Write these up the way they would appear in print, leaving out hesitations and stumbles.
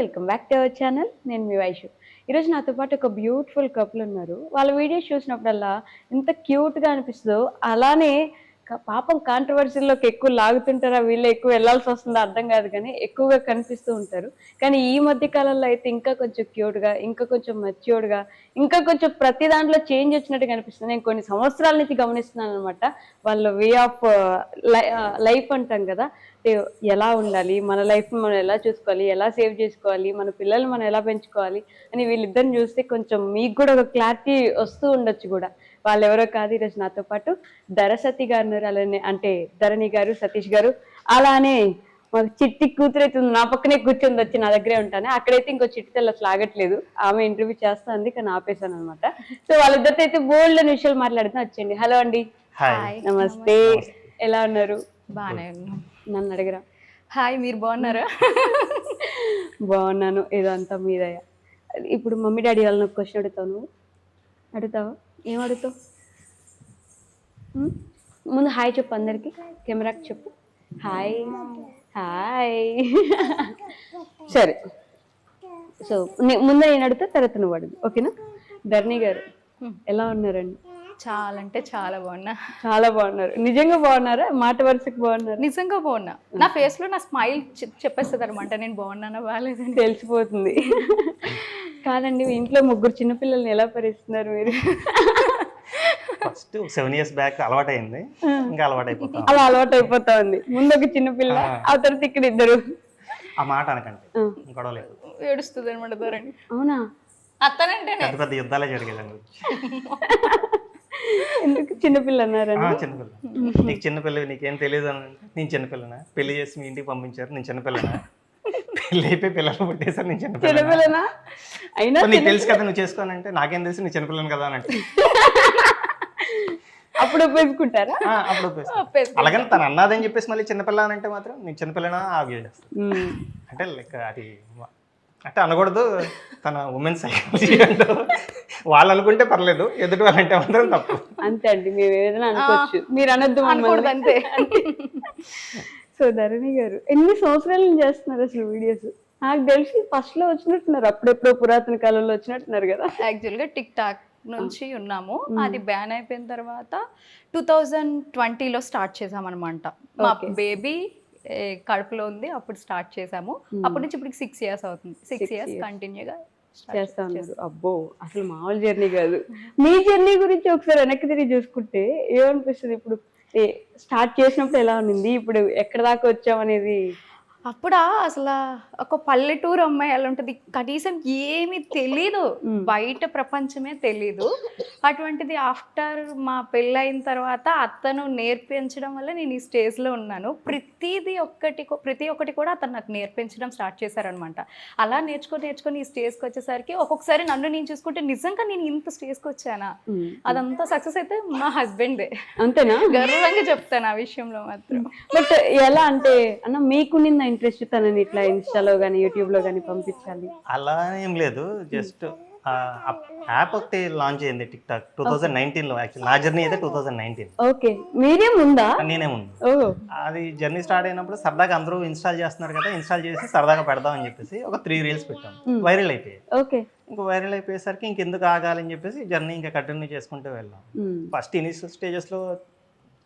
Welcome back to our channel. నేను మీ వైషు. ఈరోజు నాతో పాటు ఒక బ్యూటిఫుల్ కపుల్ ఉన్నారు. వాళ్ళ వీడియోస్ చూసినప్పుడల్లా ఎంత క్యూట్‌గా అనిపిస్తదో, అలానే పాపం కాంట్రోవర్సీ‌లోకి ఎక్కువ లాగుతుంటారా, వీళ్ళే ఎక్కువ వెళ్ళాల్సొస్తుందా అర్థం కాదు గానీ, ఎక్కువగా కనిపిస్తూ ఉంటారు. కానీ ఈ మధ్య కాలంలో అయితే ఇంకా కొంచెం క్యూట్‌గా, ఇంకా కొంచెం మెచ్యూర్డ్‌గా, ఇంకా కొంచెం ప్రతి దాంట్లో చేంజ్ వచ్చినట్టుగా అనిపిస్తుంది. నేను కొన్ని సంవత్సరాల నుంచి గమనిస్తున్నాననమాట. వాళ్ళ వే ఆఫ్ లైఫ్ అంటాం కదా! అంటే ఎలా ఉండాలి, మన లైఫ్‌ని మనం ఎలా చూసుకోవాలి, ఎలా సేవ్ చేసుకోవాలి, మన పిల్లల్ని మనం ఎలా పెంచుకోవాలి అని వీళ్ళిద్దరిని చూస్తే కొంచెం మీకు కూడా ఒక క్లారిటీ వస్తూ ఉండొచ్చు కూడా. వాళ్ళెవరో కాదు, ఈరోజు నాతో పాటు ధరసతి గారు ఉన్నారు. అలానే అంటే ధరణి గారు, సతీష్ గారు, అలానే మాకు చిట్టి కూతురైతే ఉంది. నా పక్కనే కూర్చొని వచ్చి నా దగ్గరే ఉంటాను. అక్కడైతే ఇంకో చిట్టి తెల్ల అసలు ఆగట్లేదు. ఆమె ఇంటర్వ్యూ చేస్తుంది కానీ ఆపేసాను అనమాట. సో వాళ్ళిద్దరితో అయితే బోల్డ్ అని విషయాలు మాట్లాడుతున్నా. వచ్చేయండి. హలో అండి. హాయ్. నమస్తే. ఎలా ఉన్నారు? బానే ఉన్నాం. నన్ను అడగరా? హాయ్, మీరు బాగున్నారా? బాగున్నాను. ఏదో అంతా మీ దయ. ఇప్పుడు మమ్మీ డాడీ వాళ్ళని ఒక క్వశ్చన్ అడుగుతావు. నువ్వు అడుగుతావా? ఏం అడుగుతావు? ముందు హాయ్ చెప్పు అందరికి, కెమెరాకి చెప్పు. Hi hi. సరే, సో ముందు నేను అడుగుతా, తర్వాత నువ్వు అడుగు, ఓకేనా? ధరణి గారు ఎలా ఉన్నారండి? చాలా అంటే చాలా బాగున్నా. చాలా బాగున్నారు. నిజంగా బాగున్నారా? మాట వరుసకు బాగున్నారు? నిజంగా బాగున్నా. నా ఫేస్ లో నా స్మైల్ చెప్పేస్తుంది అనమాట నేను బాగున్నానా బాగాలేదని. తెలిసిపోతుంది. కాదండి, మీ ఇంట్లో ముగ్గురు చిన్నపిల్లల్ని ఎలా భరిస్తున్నారు మీరు? ఫస్ట్ 7 years బ్యాక్ అలవాటు అయింది, ఇంకా అలవాటు అయిపోతాం. అలా అలవాటు అయిపోతా ఉంది. ముందు ఒక చిన్నపిల్ల, ఆ తర్వాత ఇక్కడ ఇద్దరు. ఆ మాట అనకండి, గొడవ లేదు. ఏడుస్తుంది అనమాట ధరణి. అవునా? అత్తనంటే పెద్ద పెద్ద యుద్ధాలే జరిగేదండి. ఎందుకు చిన్నపిల్ల అన్నారని? చిన్నపిల్ల. నీకు చిన్నపిల్ల, నీకేం తెలియదు అని అంటే, నేను చిన్నపిల్లనా? పెళ్లి చేసి మీ ఇంటికి పంపించారు, నేను చిన్నపిల్లనా? పెళ్లి అయిపోయి పిల్లలు పుట్టేసారు, నేను చిన్నపిల్లనా? అయినా నీకు తెలుసు కదా, నువ్వు చేసుకోనంటే నాకేం తెలుసు, నీ చిన్నపిల్లని కదా అని అంటే అప్పుడు ఒప్పేసుకుంటారా? అప్పుడు అలాగని తను అన్నదని చెప్పేసి మళ్ళీ చిన్నపిల్ల అని అంటే మాత్రం నేను చిన్నపిల్లనా ఆర్గ్యూ చేస్తాను. అంటే లైక్ అది అంటే అనకూడదు, తన ఉమెన్ సైకాలజీ అంటూ వాళ్ళు అనుకుంటే పర్లేదు, ఎదుటి వాళ్ళంటే మాత్రం తప్పు. అంతే అండి, మేము ఏదైనా అనుకోవచ్చు, మీరు అనొద్దు అనకూడదు అంతే. సో ధరణి గారు ఎన్ని సంవత్సరాల నుంచి చేస్తున్నారు అసలు వీడియోస్? నాకు తెలిసి ఫస్ట్ లో వచ్చినట్టున్నారు, అప్పుడెప్పుడో పురాతన కాలంలో వచ్చినట్టున్నారు కదా. యాక్చువల్ గా టిక్ టాక్ నుంచి ఉన్నాము. అది బ్యాన్ అయిపోయిన తర్వాత 2020లో స్టార్ట్ చేసాం అనమాట. మా బేబీ కడుపులో ఉంది, అప్పుడు స్టార్ట్ చేసాము. అప్పటి నుంచి ఇప్పుడు 6 years అవుతుంది. 6 years కంటిన్యూగా చేస్తా ఉన్నారు. అబ్బో, అసలు మామూలు జర్నీ కాదు. మీ జర్నీ గురించి ఒకసారి వెనక్కి తిరిగి చూసుకుంటే ఏమనిపిస్తుంది? ఇప్పుడు స్టార్ట్ చేసినప్పుడు ఎలా ఉంది, ఇప్పుడు ఎక్కడ దాకా వచ్చామనేది? అప్పుడా అసలు ఒక పల్లెటూరు అమ్మాయి అలా ఉంటుంది, కనీసం ఏమీ తెలీదు, బయట ప్రపంచమే తెలీదు. అటువంటిది ఆఫ్టర్ మా పెళ్ళైన తర్వాత అతను నేర్పించడం వల్ల నేను ఈ స్టేజ్లో ఉన్నాను. ప్రతి ఒక్కటి కూడా అతను నాకు నేర్పించడం స్టార్ట్ చేశారనమాట. అలా నేర్చుకొని ఈ స్టేజ్కి వచ్చేసరికి ఒక్కొక్కసారి నన్ను నేను చూసుకుంటే నిజంగా నేను ఇంత స్టేజ్కి వచ్చానా, అదంతా సక్సెస్ అయితే మా హస్బెండే. అంతేనా? గర్వంగా చెప్తాను ఆ విషయంలో మాత్రం. బట్ ఎలా అంటే అన్న, మీకు నిన్న ఇంట్రెస్ట్ తనని ఇట్లా ఇన్స్టాలో కానీ యూట్యూబ్ లో కానీ పంపించాలి అలా ఏం లేదు. జస్ట్ యాప్ ఒకటి లాంచ్ అయింది, టిక్ టాక్ 2019లో. యాక్చువల్ నా జర్నీ అయితే 2019. ఓకే, మీరే ముందా? నేనే ముందు. అది జర్నీ స్టార్ట్ అయినప్పుడు సరదాగా అందరూ ఇన్స్టాల్ చేస్తున్నారు కదా, ఇన్స్టాల్ చేసి సరదాగా పెడదాం అని చెప్పేసి ఒక 3 reels పెట్టాం. వైరల్ అయిపోయాయి. ఓకే, ఇంకా వైరల్ అయిపోయేసరికి ఇంకెందుకు ఆగాలని చెప్పేసి జర్నీ ఇంకా కంటిన్యూ చేసుకుంటూ వెళ్ళాం. ఫస్ట్ ఇనిషియల్ స్టేజెస్లో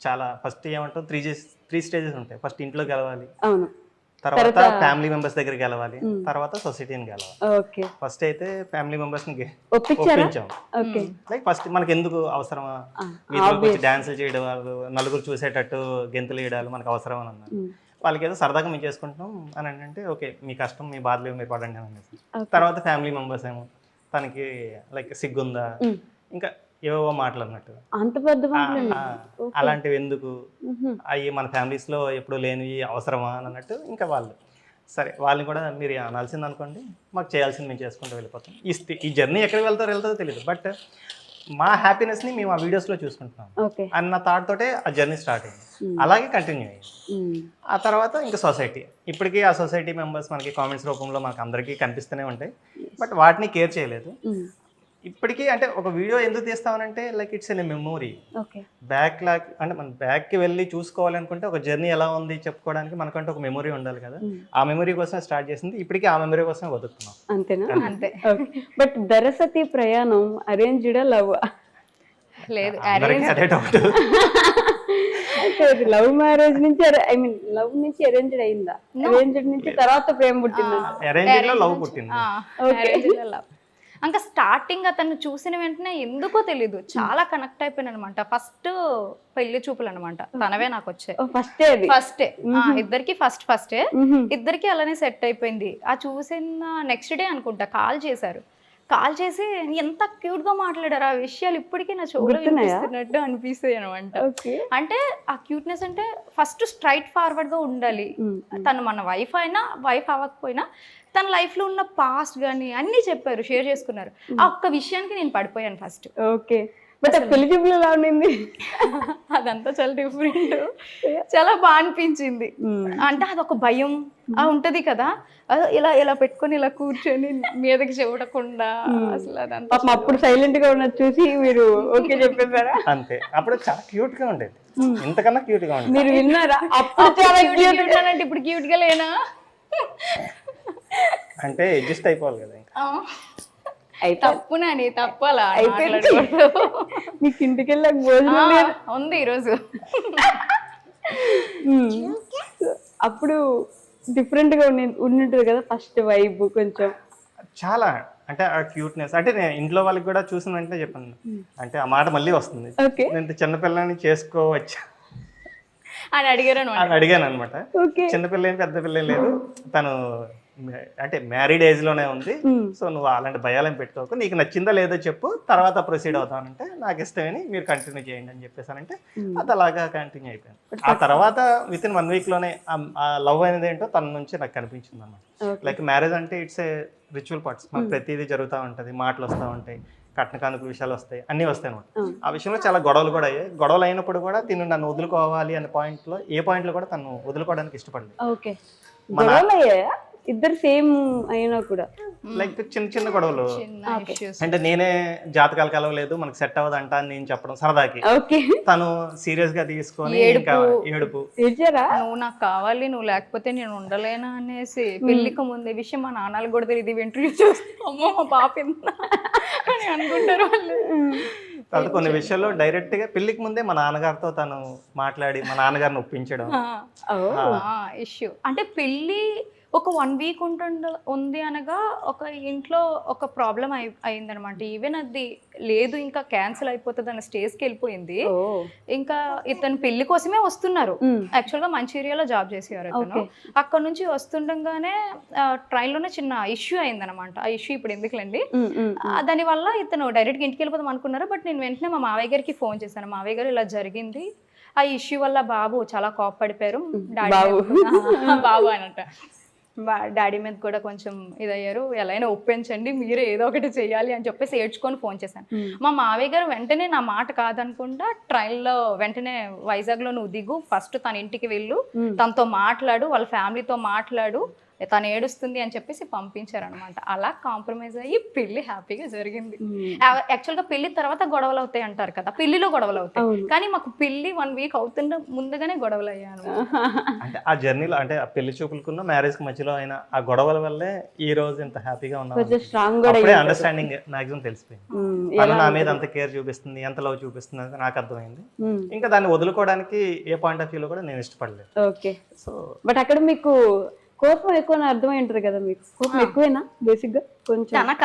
చాలా, ఫస్ట్ ఏమంటాం 3 stages ఉంటాయి. ఫస్ట్ ఇంట్లో గెలవాలి, అవును, తర్వాత ఫ్యామిలీ మెంబర్స్ దగ్గరికి వెళ్ళాలి, తర్వాత సొసైటీని గెలవాలి. ఫస్ట్ అయితే ఫ్యామిలీ మెంబర్స్ ని ఒప్పించాం. లైక్ ఫస్ట్ మనకి ఎందుకు అవసరమా, వీధిలోకి వచ్చి డాన్సులు చేయడం, నలుగురు చూసేటట్టు గెంతులు వేయడాలు మనకు అవసరం అని అన్నారు. వాళ్ళకి ఏదో సరదాగా మేము చేసుకుంటున్నాం అని అంటే ఓకే, మీ కష్టం మీ బాధలు మీరు పడండి అని అనేసి. తర్వాత ఫ్యామిలీ మెంబర్స్ ఏమో తనకి లైక్ సిగ్గుందా, ఇంకా ఏవో మాటలు అన్నట్టు, అంత పెద్ద అలాంటివి ఎందుకు, అవి మన ఫ్యామిలీస్ లో ఎప్పుడు లేనివి అవసరమా అని అన్నట్టు. ఇంకా వాళ్ళు సరే, వాళ్ళని కూడా మీరు అనాల్సింది అనుకోండి, మాకు చేయాల్సింది మేము చేసుకుంటూ వెళ్ళిపోతాం. ఈ జర్నీ ఎక్కడికి వెళ్తారో తెలియదు, బట్ మా హ్యాపీనెస్ ని మేము ఆ వీడియోస్ లో చూసుకుంటున్నాం అన్న థాట్ తోటే ఆ జర్నీ స్టార్ట్ అయింది. అలాగే కంటిన్యూ అయ్యింది. ఆ తర్వాత ఇంకా సొసైటీ, ఇప్పటికీ ఆ సొసైటీ మెంబర్స్ మనకి కామెంట్స్ రూపంలో మనకు అందరికీ కనిపిస్తూనే ఉంటాయి, బట్ వాటిని కేర్ చేయలేదు. ఇప్పటికీ అంటే ఒక వీడియో ఎందుకు తీస్తామనంటే like it's an memory. Okay. Back lock అంటే మనం బ్యాక్కి వెళ్ళి చూసుకోవాలనుకుంటే ఒక జర్నీ ఎలా ఉంది చెప్పుకోవడానికి మనకంటే ఒక మెమొరీ ఉండాలి కదా. ఆ మెమొరీ కోసమే స్టార్ట్ చేసింది, ఇప్పటికీ ఆ మెమొరీ కోసమే బతుకుతున్నాం. అంతేనా? అంతే. బట్ దరసతి ప్రయాణం అరేంజ్డా లవ్? లేదు, అందరికీ అదే డౌట్. లవ్ మ్యారేజ్ నుంచి ఐ మీన్ లవ్ నుంచి అరేంజ్డ్ అయిందా? అరేంజ్డ్ నుంచి తర్వాత ప్రేమ పుట్టిందా? అరేంజ్ లో లవ్ పుట్టింది. ఇంకా స్టార్టింగ్ అతను చూసిన వెంటనే ఎందుకో తెలీదు చాలా కనెక్ట్ అయిపోయాను అనమాట. ఫస్ట్ పెళ్లి చూపులు అనమాట, తనవే నాకు వచ్చాయి. ఫస్టే ఇద్దరికి ఫస్టే ఇద్దరికి అలానే సెట్ అయిపోయింది. ఆ చూసిన నెక్స్ట్ డే అనుకుంటా కాల్ చేశారు. కాల్ చేసి ఎంత క్యూట్ గా మాట్లాడారు. ఆ విషయాలు ఇప్పటికీ నా చెవులో వినిపిస్తున్నట్టు అనిపిస్తాయి అనమాట. అంటే ఆ క్యూట్నెస్ అంటే ఫస్ట్ స్ట్రైట్ ఫార్వర్డ్ గా ఉండాలి. తను మన వైఫ్ అయినా వైఫ్ అవ్వకపోయినా తన లైఫ్ లో ఉన్న పాస్ట్ గానీ అన్ని చెప్పారు, షేర్ చేసుకున్నారు. ఆ ఒక్క విషయానికి నేను పడిపోయాను ఫస్ట్. ఓకే. బట్ పెళ్లి చూపులు ఎలా ఉండింది? అదంతా చాలా డిఫరెంట్, చాలా బాగా అనిపించింది. అంటే అదొక భయం ఉంటది కదా, ఇలా ఇలా పెట్టుకొని ఇలా కూర్చొని మీదకి చూడకుండా అసలు అదంతా. అప్పుడు సైలెంట్ గా ఉన్నది చూసి మీరు ఓకే చెప్పేశారా? అంతే. అప్పుడు చాలా క్యూట్ గా ఉండేది, ఇంతకన్నా క్యూట్ గా ఉండేది. మీరు విన్నారా? అప్పుడు చాలా క్యూట్ అంటే ఇప్పుడు క్యూట్ గా లేనా? అంటే అడ్జస్ట్ అయిపోవాలి కదా. తప్పునా నీ తప్పలా మీకు ఇంటికి వెళ్ళాక భోజనం ఉంది ఈరోజు. అప్పుడు డిఫరెంట్ గా ఉండింటుంది కదా ఫస్ట్ వైబ్ కొంచెం. చాలా అంటే ఆ క్యూట్నెస్ అంటే నేను ఇంట్లో వాళ్ళకి కూడా చూసిన వెంటనే చెప్పాను. అంటే ఆ మాట మళ్ళీ వస్తుంది, నేను చిన్నపిల్లని చేసుకోవచ్చా అని అడిగాను అనమాట. చిన్నపిల్ల పెద్ద పిల్ల లేదు, తను అంటే మ్యారీడ్ ఏజ్ లోనే ఉంది. సో నువ్వు అలాంటి భయాలను పెట్టుకోకు, నీకు నచ్చిందా లేదో చెప్పు, తర్వాత ప్రొసీడ్ అవుతానంటే నాకు ఇష్టమని మీరు కంటిన్యూ చేయండి అని చెప్పేసానంటే అది అలాగా కంటిన్యూ అయిపోయింది. ఆ తర్వాత విత్ ఇన్ 1 week లోనే ఆ లవ్ అనేది ఏంటో తన నుంచి నాకు కనిపించింది అన్నమాట. లైక్ మ్యారేజ్ అంటే ఇట్స్ ఏ రిచువల్ పార్ట్స్, మనకు ప్రతిదీ జరుగుతూ ఉంటుంది, మాటలు వస్తూ ఉంటాయి, కట్న కానుక విషయాలు వస్తాయి, అన్నీ వస్తాయి అనమాట. ఆ విషయంలో చాలా గొడవలు కూడా అయ్యాయి. గొడవలు అయినప్పుడు కూడా తిను నన్ను వదులుకోవాలి అనే పాయింట్లో ఏ పాయింట్లో కూడా తను వదులుకోవడానికి ఇష్టపడలేదు. ఇద్దరు సేమ్ అయినా కూడా లైక్ చిన్న చిన్న గొడవలు అంటే నేనే జాతకాలు కలవలేదు మనకు సెట్ అవ్వదు అంటా అని నేను చెప్పడం సరదాకి, తను సీరియస్ గా తీసుకొని ఏడుపు, నువ్వు నాకు కావాలి నువ్వు లేకపోతే నేను ఉండలేనా అనేసి. పెళ్లికి ముందే విషయం మా నాన్నలు కూడా తెలియదు, ఇంటర్వ్యూ చూస్తామో మా పాప అని అనుకుంటారు వాళ్ళు. తర్వాత కొన్ని విషయాల్లో డైరెక్ట్ గా పెళ్లికి ముందే మా నాన్నగారితో తను మాట్లాడి మా నాన్నగారిని ఒప్పించడం ఇష్యూ. అంటే పెళ్లి ఒక 1 week ఉంది అనగా ఒక ఇంట్లో ఒక ప్రాబ్లం అయిందనమాట. ఈవెన్ అది లేదు ఇంకా క్యాన్సిల్ అయిపోతుంది అన్న స్టేజ్కి వెళ్ళిపోయింది. ఇంకా ఇతను పెళ్లి కోసమే వస్తున్నారు. యాక్చువల్గా మంచిర్యాలలో జాబ్ చేసేవారు అతను. అక్కడ నుంచి వస్తుండగానే ట్రైన్లోనే చిన్న ఇష్యూ అయిందనమాట. ఆ ఇష్యూ ఇప్పుడు ఎందుకులేండి. దానివల్ల ఇతను డైరెక్ట్గా ఇంటికి వెళ్ళిపోదాం అనుకున్నారు. బట్ నేను వెంటనే మా మావయ్య గారికి ఫోన్ చేశాను, మావయ్య గారు ఇలా జరిగింది, ఆ ఇష్యూ వల్ల బాబు చాలా కోప్పడిపోయారు, బాబు అన్నట్టు డాడీ మీద కూడా కొంచెం ఇదయ్యారు, ఎలా అయినా ఒప్పించండి, మీరే ఏదో ఒకటి చెయ్యాలి అని చెప్పేసి ఏడ్చుకొని ఫోన్ చేశాను. మా మావయ్య గారు వెంటనే నా మాట కాదనుకుంటా ట్రైన్లో వెంటనే వైజాగ్లో నువ్వు దిగు, ఫస్ట్ తన ఇంటికి వెళ్ళు, తనతో మాట్లాడు, వాళ్ళ ఫ్యామిలీతో మాట్లాడు, తను ఏడుస్తుంది అని చెప్పేసి పంపించారనమాట. అలా కాంప్రమైజ్ అయ్యి పెళ్లి హ్యాపీగా జరిగింది. యాక్చువల్గా పెళ్లి తర్వాత గొడవలు అవుతాయి అంటారు కదా, పెళ్లిలో గొడవలు అవుతాయి, కానీ మాకు పెళ్లి 1 week అవుతుండే ముందుగానే గొడవలు అయ్యాను. అంటే ఆ జర్నీలో అంటే ఆ పెళ్లి చూపులకున్న మ్యారేజ్ కి మధ్యలో అయిన ఆ గొడవల వల్లే ఈ రోజు ఇంత హ్యాపీగా ఉన్నాం. అప్పుడే అండర్స్టాండింగ్ మాక్సిమం తెలిసిపోయింది. తను నా మీద అంత కేర్ చూపిస్తుంది, ఎంత లవ్ చూపిస్తుంది అని నాకు అర్థమైంది. ఇంకా దాన్ని వదులుకోవడానికి ఏ పాయింట్ ఆఫ్ వ్యూలో కూడా నేను ఇష్టపడలేదు. ఓకే. సో బట్ అక్కడ మీకు కోపం ఎక్కువ అర్థమై ఉంటుంది కదా, మీకు కోపం ఎక్కువేనా బేసిక్ గా? కొంచెం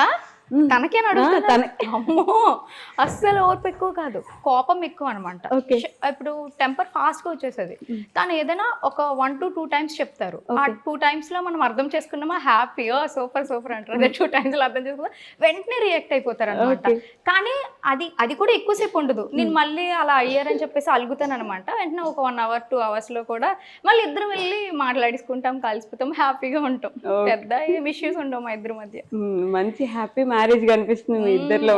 తనకేనా అడుగుతా? అమ్మో అస్సలు ఓర్పు ఎక్కువ కాదు, కోపం ఎక్కువ అనమాట. ఇప్పుడు టెంపర్ ఫాస్ట్ గా వచ్చేసేది. తను ఏదైనా ఒక 1 to 2 times చెప్తారు, ఆ 2 times లో మనం అర్థం చేసుకున్నామా హ్యాపీ సూపర్ సూపర్ అంటారు, అదే 2 times లో అర్థం చేసుకున్నా వెంటనే రియాక్ట్ అయిపోతారు అనమాట. కానీ అది కూడా ఎక్కువసేపు ఉండదు. నేను మళ్ళీ అలా అయ్యారని చెప్పేసి అలుగుతాను అనమాట. వెంటనే ఒక 1 hour 2 hours లో కూడా మళ్ళీ ఇద్దరు వెళ్ళి మాట్లాడేసుకుంటాం, కలిసిపోతాం, హ్యాపీగా ఉంటాం. పెద్ద ఏం ఇష్యూస్ ఉండవు మా ఇద్దరి మధ్య. మంచి హ్యాపీ మ్యారేజ్ కనిపిస్తుంది మీ ఇద్దరిలో.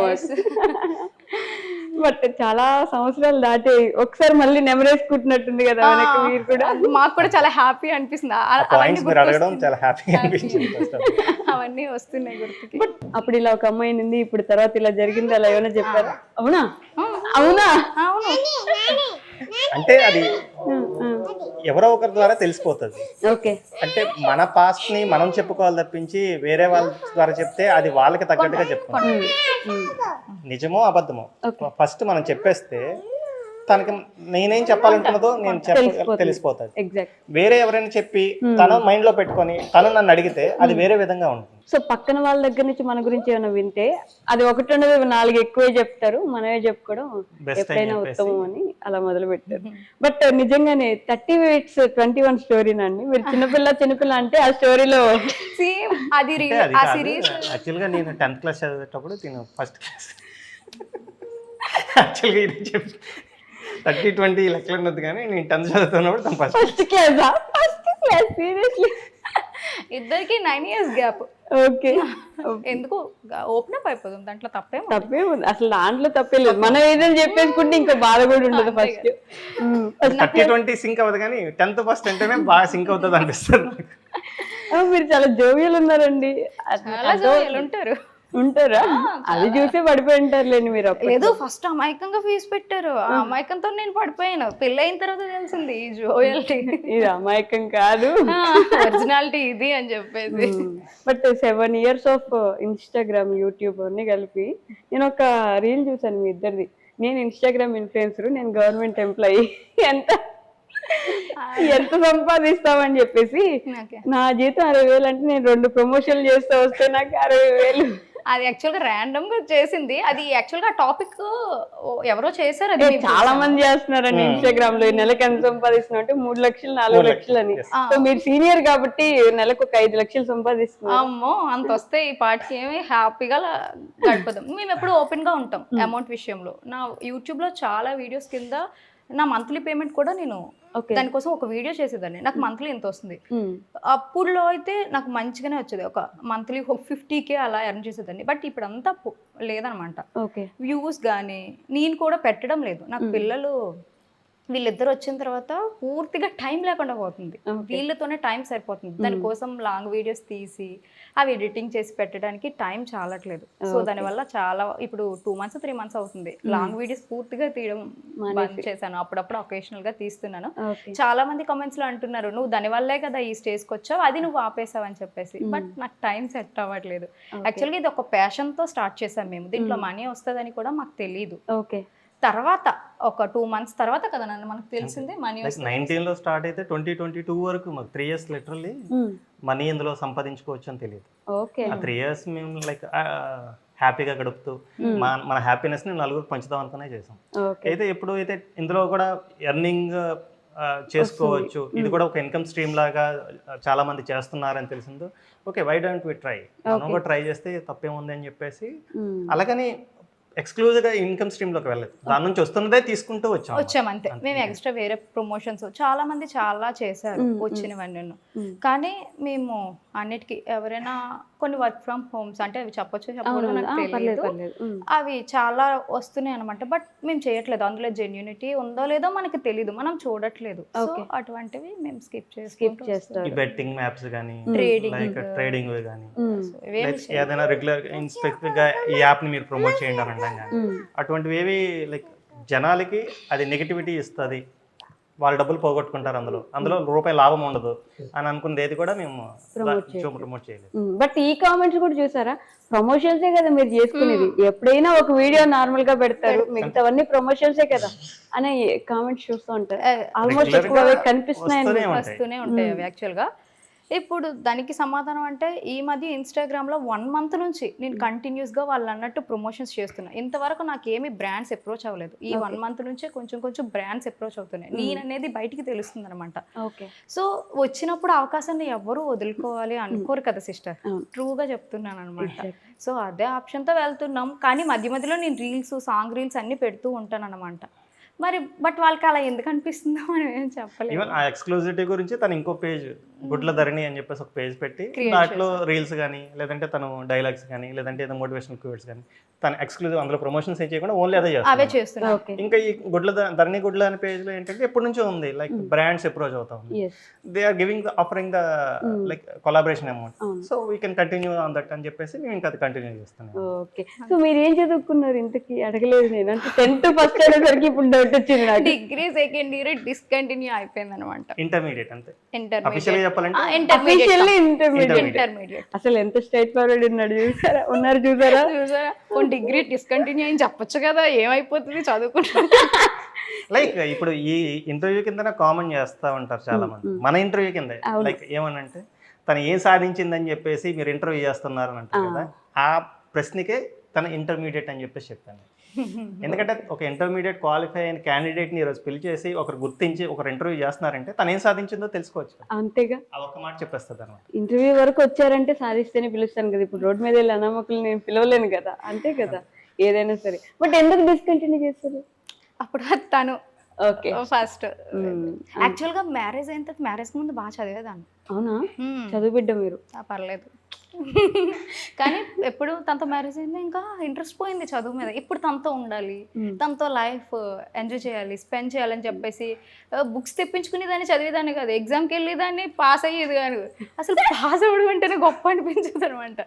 బట్ చాలా సంవత్సరాలు దాటి ఒకసారి మళ్ళీ నెమరేసుకుంటున్నట్టుంది కదా వెనక్కి మీరు కూడా. మాకు కూడా చాలా హ్యాపీ అనిపిస్తుంది. పాయింట్స్ మీరు అడగడం చాలా హ్యాపీగా అనిపించింది first of all. అవన్నీ వస్తున్నాయి గుర్తుకి. బట్ అప్పుడు ఇలా ఒక అమ్మాయి నింది, ఇప్పుడు తర్వాత ఇలా జరిగింది, అలా ఏమైనా చెప్పారా? అవునా అవునా అవును, అంటే అది ఎవరో ఒకరి ద్వారా తెలిసిపోతుంది. ఓకే. అంటే మన పాస్ట్ ని మనం చెప్పుకోవాలి తప్పించి వేరే వాళ్ళ ద్వారా చెప్తే అది వాళ్ళకి తగ్గట్టుగా చెప్పుకోవాలి. నిజమో అబద్ధమో ఫస్ట్ మనం చెప్పేస్తే తనకి నేనేం చెప్పాలనుకున్నదో నేను తెలిసిపోతుంది. ఎగ్జాక్ట్. వేరే ఎవరైనా చెప్పి తన మైండ్ లో పెట్టుకొని తను నన్ను అడిగితే అది వేరే విధంగా ఉంటుంది. సో పక్కన వాళ్ళ దగ్గర నుంచి మన గురించి ఏమైనా వింటే అది ఒకటి ఉండదు, 4 ఎక్కువే చెప్తారు, మనమే చెప్పుకోవడం ఎప్పుడైనా ఉత్తమం అని అలా మొదలు పెట్టారు. బట్ నిజంగానే 30 minutes 21 స్టోరీనండి. మీరు చిన్నపిల్ల అంటే ఆ స్టోరీలో సేమ్ అది ఆ సిరీస్. యాక్చువల్గా నేను 10th క్లాస్ చదివేటప్పుడు నేను ఫస్ట్ క్లాస్ యాక్చువల్గా ఇది చెప్పి 30-20 లెక్కలు ఉన్నది, కానీ నేను 10th చదువుతున్నప్పుడు తను ఫస్ట్ క్లాస్ సీరియస్లీ. ఇద్దరికి 9 years గ్యాప్. ఓకే. ఎందుకు ఓపెన్ అప్ అయిపోతుంది, దాంట్లో తప్పే ఉంది అసలు, దాంట్లో తప్పే లేదు. మనం ఏదైనా చెప్పేసుకుంటే ఇంకా బాధ కూడా ఉండదు. ఫస్ట్ 30-20 సింక్ అవ్వదు, కానీ 10th ఫస్ట్ అంటేనే బాగా సింక్ అవుతుంది అనిపిస్తుంది. మీరు చాలా జోవియల్ ఉన్నారండి. ఉంటారా? అది చూసే పడిపోయి ఉంటారులేండి మీరు. లేదు, ఫస్ట్ అమాయకంగా ఫీజు పెట్టారు, ఆ అమాయకంతో నేను పడిపోయాను. పెళ్ళి అయిన తర్వాత తెలిసింది ఈ జోయల్టీ ఇది అమాయకం కాదు, ఒరిజినాలిటీ ఇది అని చెప్పేసి. But 7 years of Instagram, YouTube అన్ని కలిపి నేను ఒక రీల్ చూసాను మీ ఇద్దరిది. నేను ఇన్స్టాగ్రామ్ ఇన్ఫ్లుయెన్సర్, నేను గవర్నమెంట్ ఎంప్లాయీ, ఎంత సంపాదిస్తామని చెప్పేసి నా జీతం 60,000 అంటే నేను 2 ప్రమోషన్లు చేస్తే వస్తే నాకు 60,000. అది యాక్చువల్గా ర్యాండమ్ గా చేసింది. అది యాక్చువల్గా టాపిక్ ఎవరో చేశారు, అది చాలా మంది చేస్తున్నారండి ఇన్స్టాగ్రామ్ లో. నెలకు ఎంత సంపాదిస్తున్నా అంటే 3 లక్షలు 4 లక్షలు అని. సో మీరు సీనియర్ కాబట్టి నెలకు ఒక 5 లక్షలు సంపాదిస్తున్నారు. అమ్మో, అంత వస్తే ఈ పాటికి ఏమి హ్యాపీగా గడిపోదాం. మేము ఎప్పుడు ఓపెన్ గా ఉంటాం అమౌంట్ విషయంలో. నా యూట్యూబ్ లో చాలా వీడియోస్ కింద నా మంత్లీ పేమెంట్ కూడా నేను దానికోసం ఒక వీడియో చేసేదాన్ని. నాకు మంత్లీ ఎంత వస్తుంది, అప్పుడులో అయితే నాకు మంచిగానే వచ్చేది, ఒక మంత్లీ 50K అలా ఎర్న్ చేసేదాన్ని. బట్ ఇప్పుడు అంతా లేదనమాట. వ్యూస్ కానీ నేను కూడా పెట్టడం లేదు. నాకు పిల్లలు వీళ్ళిద్దరు వచ్చిన తర్వాత పూర్తిగా టైం లేకుండా పోతుంది, వీళ్ళతోనే టైం సరిపోతుంది. దానికోసం లాంగ్ వీడియోస్ తీసి అవి ఎడిటింగ్ చేసి పెట్టడానికి టైం చాలట్లేదు. సో దానివల్ల చాలా ఇప్పుడు 2 months 3 months అవుతుంది లాంగ్ వీడియోస్ పూర్తిగా తీయడం బంద్ చేశాను. అప్పుడప్పుడు ఒకేషనల్ గా తీస్తున్నాను. చాలా మంది కామెంట్స్ లో అంటున్నారు, నువ్వు దానివల్లే కదా ఈ స్టేజ్కి వచ్చావు, అది నువ్వు ఆపేసావు అని చెప్పేసి. బట్ నాకు టైం సెట్ అవ్వట్లేదు. యాక్చువల్గా ఇది ఒక ప్యాషన్ తో స్టార్ట్ చేసాం మేము. దీంట్లో మనీ వస్తుందని కూడా మాకు తెలియదు. తర్వాత ఒక 2 months తర్వాత కదా నన్ను మనకు తెలిసింది మనీ. 19 లో స్టార్ట్ అయితే 2022 వరకు మాకు 3 years లిటరల్లీ మనీ ఇందులో సంపాదించుకోవచ్చు అని తెలియదు. ఆ 3 years మేము లైక్ హ్యాపీగా గడుపుతూ మన హ్యాపీనెస్ ని నలుగురికి పంచుదాం అనుకునే చేసాం. అయితే ఎప్పుడు అయితే ఇందులో కూడా ఎర్నింగ్ చేసుకోవచ్చు, ఇది కూడా ఒక ఇన్కమ్ స్ట్రీమ్ లాగా చాలా మంది చేస్తున్నారని తెలిసిందో, okay why don't we try, మనం కూడా ట్రై చేస్తే తప్పేముంది అని చెప్పేసి అలాగని ఎక్స్క్లూజివ్ గా ఇన్కమ్ స్ట్రీమ్ లోకి వెళ్ళలేదు. దాని నుంచి వస్తున్నదే తీసుకుంటూ వచ్చాం అంతే. మేము ఎక్స్ట్రా వేరే ప్రమోషన్స్ చాలా మంది చాలా చేశారు వచ్చినవన్నీ, కానీ మేము అన్నిటికీ ఎవరైనా కొన్ని వర్క్ ఫ్రమ్ హోమ్స్ అంటే అవి చెప్పొచ్చు చెప్పకూడదు నాకు తెలియదు, అవి చాలా వస్తున్నాయి అనమాట. బట్ మేము చేయట్లేదు. అందులో జెన్యూనిటీ ఉందో లేదో మనకి తెలియదు, మనం చూడట్లేదు. సో అటువంటివి మేము స్కిప్ చేస్తాం. బెట్టింగ్ యాప్స్ కానీ ట్రేడింగ్ కానీ ఏదైనా రెగ్యులర్ స్పెసిఫిక్ గా ఈ యాప్ ని మీరు ప్రమోట్ చేయండి అని అనడం కానీ అటువంటివి ఏవి లైక్ జనాలకి అది నెగిటివిటీ ఇస్తుంది, వాళ్ళు డబ్బులు పోగొట్టుకుంటారు, అందులో రూపాయి లాభం ఉండదు అని అనుకున్నది ఏది కూడా మేము ప్రమోట్ చేయలేదు. బట్ ఈ కామెంట్స్ కూడా చూసారా, ప్రమోషన్సే కదా మీరు చేసుకునేది, ఎప్పుడైనా ఒక వీడియో నార్మల్ గా పెడతారు, మిగతావన్నీ ప్రమోషన్సే కదా అనే కామెంట్స్ చూస్తూ ఉంటారు. ఆల్మోస్ట్ ఎక్కువ కనిపిస్తున్నాయి, వస్తూనే ఉంటాయి అవి యాక్చువల్ గా. ఇప్పుడు దానికి సమాధానం అంటే ఈ మధ్య ఇన్స్టాగ్రామ్లో 1 month నుంచి నేను కంటిన్యూస్గా వాళ్ళు అన్నట్టు ప్రమోషన్స్ చేస్తున్నా. ఇంతవరకు నాకు ఏమి బ్రాండ్స్ అప్రోచ్ అవ్వలేదు. ఈ 1 month నుంచే కొంచెం బ్రాండ్స్ అప్రోచ్ అవుతున్నాయి. నేను అనేది బయటికి తెలుస్తుంది అనమాట. సో వచ్చినప్పుడు అవకాశాన్ని ఎవరు వదులుకోవాలి అనుకోరు కదా సిస్టర్, ట్రూగా చెప్తున్నాను అనమాట. సో అదే ఆప్షన్తో వెళ్తున్నాం. కానీ మధ్య మధ్యలో నేను రీల్స్, సాంగ్ రీల్స్ అన్నీ పెడుతూ ఉంటాను అనమాట. మరి బట్ వాళ్ళకి అలా ఎందుకు అనిపిస్తుందో మనం ఏం చెప్పలేదు. ఈవెన్ ఆ ఎక్స్క్లూజివిటీ గురించి తను ఇంకో పేజ్ గుడ్ల ధరణి అని చెప్పేసి ఒక పేజ్ పెట్టి దాంట్లో రీల్స్ కానీ లేదంటే తను డైలాగ్స్ కానీ లేదంటే ఏదో మోటివేషనల్ క్యూట్స్ కానీ తను ఎక్స్క్లూజివ్ అందులో ప్రమోషన్స్ ఏం చేయకుండా ఓన్లీ అదే అవే చేస్తారు. చేస్తున్నారు. ఇంకా ఈ ధరణి గుడ్ల అనే పేజ్ లో ఏంటంటే ఎప్పటి నుంచో ఉంది, లైక్ బ్రాండ్స్ అప్రోచ్ అవుతా ఉంది, they are giving offering the like collaboration amount, so we can continue on that అని చెప్పేసి మేము ఇంకా అది కంటిన్యూ చేస్తాను. ఓకే, సో మీరు ఏం చదువుకున్నారు? ఇంతకి అడగలేదు నేను, అంటే 10th ఫస్ట్ అనేసరికి ఇప్పుడు డౌట్ వచ్చింది నాకు. డిగ్రీ సెకండ్ ఇయర్ డిస్కంటిన్యూ అయిపోయింది అనమాట. ఇంటర్మీడియట్ అంతే, ఇంటర్మీడియట్ చెప్పాలంటే ఇంటర్మీడియట్ అసలు ఎంత స్ట్రైట్ ఫార్వర్డ్ ఉన్నాడు చూసారా. డిగ్రీ డిస్కంటిన్యూ అని చెప్పొచ్చు కదా, ఏమైపోతుంది చదువుకుంటా. లైక్ ఇప్పుడు ఈ ఇంటర్వ్యూ కింద కామన్ చేస్తా ఉంటారు చాలా మంది, మన ఇంటర్వ్యూ కింద లైక్ ఏమనంటే తను ఏం సాధించిందని చెప్పేసి మీరు ఇంటర్వ్యూ చేస్తున్నారు అని అంటారు కదా, ఆ ప్రశ్నకే తను ఇంటర్మీడియట్ అని చెప్పేసి చెప్పాను. ఎందుకంటే ఒక ఇంటర్మీడియట్ క్వాలిఫై అయిన క్యాండిడేట్ని ఈరోజు పిలిచేసి ఒకరు గుర్తించి ఒకరు ఇంటర్వ్యూ చేస్తున్నారంటే తను ఏం సాధించిందో తెలుసుకోవచ్చు. అంతేగా, అది ఒక మాట చెప్పేస్తుంది అనమాట. ఇంటర్వ్యూ వరకు వచ్చారంటే సాధిస్తేనే పిలుస్తాను కదా, ఇప్పుడు రోడ్ మీద వెళ్ళి అనామకులు నేను పిలవలేను కదా, అంతే కదా ఏదైనా సరే. బట్ ఎందుకు డిస్కంటిన్యూ చేస్తారు? అప్పుడు తను ఓకే ఫస్ట్ యాక్చువల్గా మ్యారేజ్ అయిన తర్వాత మ్యారేజ్ ముందు బాగా చదివేదాన్ని. అవునా, చదువు బిడ్డ మీరు? పర్లేదు, కానీ ఎప్పుడు తనతో మ్యారేజ్ అయింది ఇంకా ఇంట్రెస్ట్ పోయింది చదువు మీద. ఇప్పుడు తనతో ఉండాలి, తనతో లైఫ్ ఎంజాయ్ చేయాలి, స్పెండ్ చేయాలని చెప్పేసి బుక్స్ తెప్పించుకునేదాన్ని, చదివేదాన్ని కాదు. ఎగ్జామ్కి వెళ్ళేదాన్ని, పాస్ అయ్యేది కాదు. అసలు పాస్ అవ్వడం అంటేనే గొప్ప అనిపించేది అనమాట.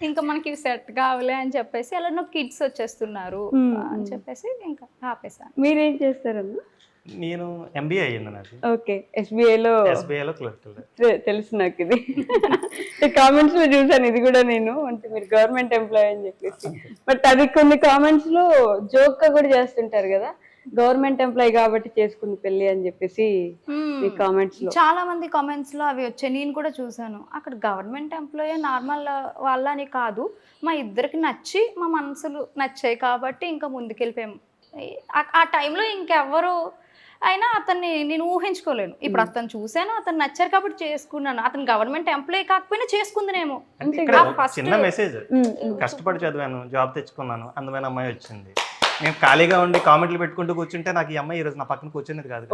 ఇంకా మనకి సెట్ కావాలి అని చెప్పేసి అలా నాకు కిడ్స్ వచ్చేస్తున్నారు అని చెప్పేసి ఇంకా ఆపేసాను. మీరేం చేస్తారన్నా? నేను ఎంబీఏ అయ్యింది నాకు. ఓకే, ఎస్బీఐలో క్లర్క్. తెలుసు నాకు ఇది, కామెంట్స్ లో చూసాను ఇది కూడా నేను, అంటే మీరు గవర్నమెంట్ ఎంప్లాయీ అని చెప్పేసి. బట్ అది కొన్ని కామెంట్స్ లో జోక్ గా కూడా చేస్తుంటారు కదా, గవర్నమెంట్ ఎంప్లాయీ కాబట్టి చేసుకుంది పెళ్లి అని చెప్పేసి ఈ కామెంట్స్ లో చాలా మంది కామెంట్స్ లో అవి వచ్చాయి. నేను కూడా చూసాను. అక్కడ గవర్నమెంట్ ఎంప్లాయీ నార్మల్ వాళ్ళ అని కాదు, మా ఇద్దరికి నచ్చి మా మనసులు నచ్చాయి కాబట్టి ఇంకా ముందుకెళ్ళిపోయాము. ఆ టైంలో ఇంకెవ్వరు అయినా అతన్ని నేను ఊహించుకోలేను. ఇప్పుడు అతను చూశాను, అతను నచ్చారు కాబట్టి చేసుకున్నాను. అతను గవర్నమెంట్ ఎంప్లాయీ కాకపోయినా చేసుకుందినేమో. చిన్న మెసేజ్, కష్టపడి చదివాను, జాబ్ తెచ్చుకున్నాను, అందమైన అమ్మాయి వచ్చింది. నేను ఖాళీగా ఉండి కామెంట్లు పెట్టుకుంటూ కూర్చుంటే నాకు ఈ అమ్మాయి ఈ రోజు నా పక్కన కూర్చునేది కాదు.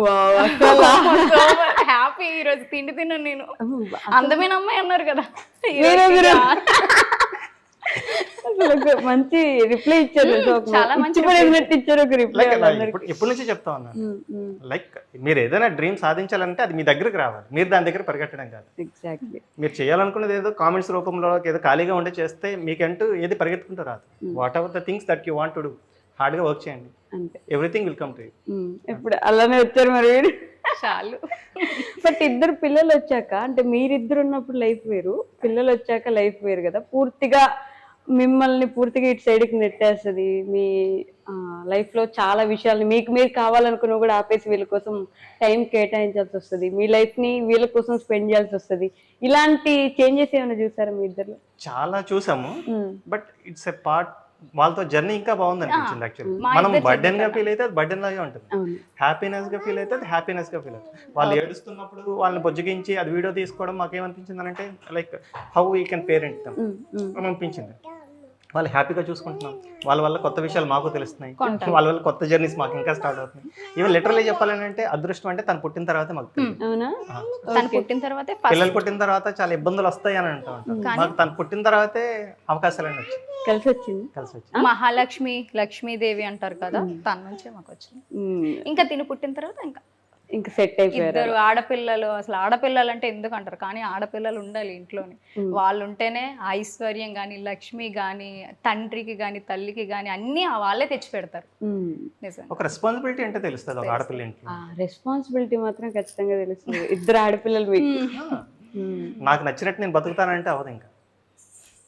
హ్యాపీ, ఈ రోజు తిండి తిన్నాను నేను. అందమైన అమ్మాయి అన్నారు కదా, మంచి రిప్లై ఇచ్చారు, చాలా మంచి ఇచ్చారు ఒక రిప్లై. ఎప్పటి నుంచి చెప్తా ఉన్నాను, లైక్ మీరు ఏదైనా డ్రీమ్ సాధించాలంటే అది మీ దగ్గరకు రావాలి, మీరు దాని దగ్గర పరిగెట్టడం కాదు. ఎగ్జాక్ట్లీ, మీరు చేయాలనుకున్నది ఏదో కామెంట్స్ రూపంలో ఏదో ఖాళీగా ఉండే చేస్తే మీకంటూ ఏది పరిగెత్తుకుంటూ రాదు. What ever the things that you want to do, హార్డ్గా వర్క్ చేయండి, everything will come to you. ఇప్పుడు అలానే వచ్చారు మరి మీరు. చాలు. బట్ ఇద్దరు పిల్లలు వచ్చాక, అంటే మీరిద్దరు ఉన్నప్పుడు లైఫ్ వేరు, పిల్లలు వచ్చాక లైఫ్ వేరు కదా, పూర్తిగా మిమ్మల్ని పూర్తిగా ఇటు సైడ్కి నెట్టేస్తుంది. మీ లైఫ్లో చాలా విషయాలు మీకు మీరు కావాలనుకున్నా కూడా ఆపేసి వీళ్ళ కోసం టైం కేటాయించాల్సి వస్తుంది, మీ లైఫ్ని వీళ్ళ కోసం స్పెండ్ చేయాల్సి వస్తుంది. ఇలాంటి చేంజెస్ ఏమైనా చూసారా మీ ఇద్దరు? చాలా చూసాము, బట్ ఇట్స్ ఎ పార్ట్. వాళ్ళతో జర్నీ ఇంకా బాగుంది అనిపించింది. యాక్చువల్లీ మనం బర్డెన్ గా ఫీల్ అయితే అది బర్డెన్ లాగే ఉంటుంది, హ్యాపీనెస్ గా ఫీల్ అయితే అది హ్యాపీనెస్ గా ఫీల్ అవుతుంది. వాళ్ళు ఏడుస్తున్నప్పుడు వాళ్ళని బొజ్జగించి అది వీడియో తీసుకోవడం మాకేమనిపించింది అంటే like how we can parent them అనిపించింది. వాళ్ళు హ్యాపీగా చూసుకుంటున్నాం, వాళ్ళ వల్ల కొత్త విషయాలు మాకు తెలుస్తున్నాయి, వాళ్ళ వల్ల కొత్త జర్నీస్ మాకు ఇంకా స్టార్ట్ అవుతున్నాయి. ఈవెన్ లిటరల్లీ చెప్పాలని అంటే అదృష్టం అంటే తను పుట్టిన తర్వాత మాకు పిల్లలు పుట్టిన తర్వాత చాలా ఇబ్బందులు వస్తాయి అని అంటూ ఉంటాం. మాకు తను పుట్టిన తర్వాతే అవకాశాలు వచ్చాయి, కలిసి వచ్చింది. మహాలక్ష్మి, లక్ష్మీదేవి అంటారు కదా, తన నుంచే మాకు వచ్చింది. ఇంకా తిని పుట్టిన తర్వాత ఇంకా సెట్ అయిపోయారు. ఇద్దరు ఆడపిల్లలు. అసలు ఆడపిల్లలు అంటే ఎందుకు అంటారు, కానీ ఆడపిల్లలు ఉండాలి ఇంట్లోని. వాళ్ళు ఉంటేనే ఐశ్వర్యం గాని, లక్ష్మి గాని, తండ్రికి గాని, తల్లికి గాని అన్ని వాళ్ళే తెచ్చి పెడతారు. ఒక రెస్పాన్సిబిలిటీ అంటే తెలుస్తుంది ఒక ఆడపిల్ల ఇంట్లో. రెస్పాన్సిబిలిటీ మాత్రం ఖచ్చితంగా తెలుస్తుంది. ఇద్దరు ఆడపిల్లలు మీకు. నాకు నచ్చినట్టు నేను బతుకుతానంటే అవదు. ఇంకా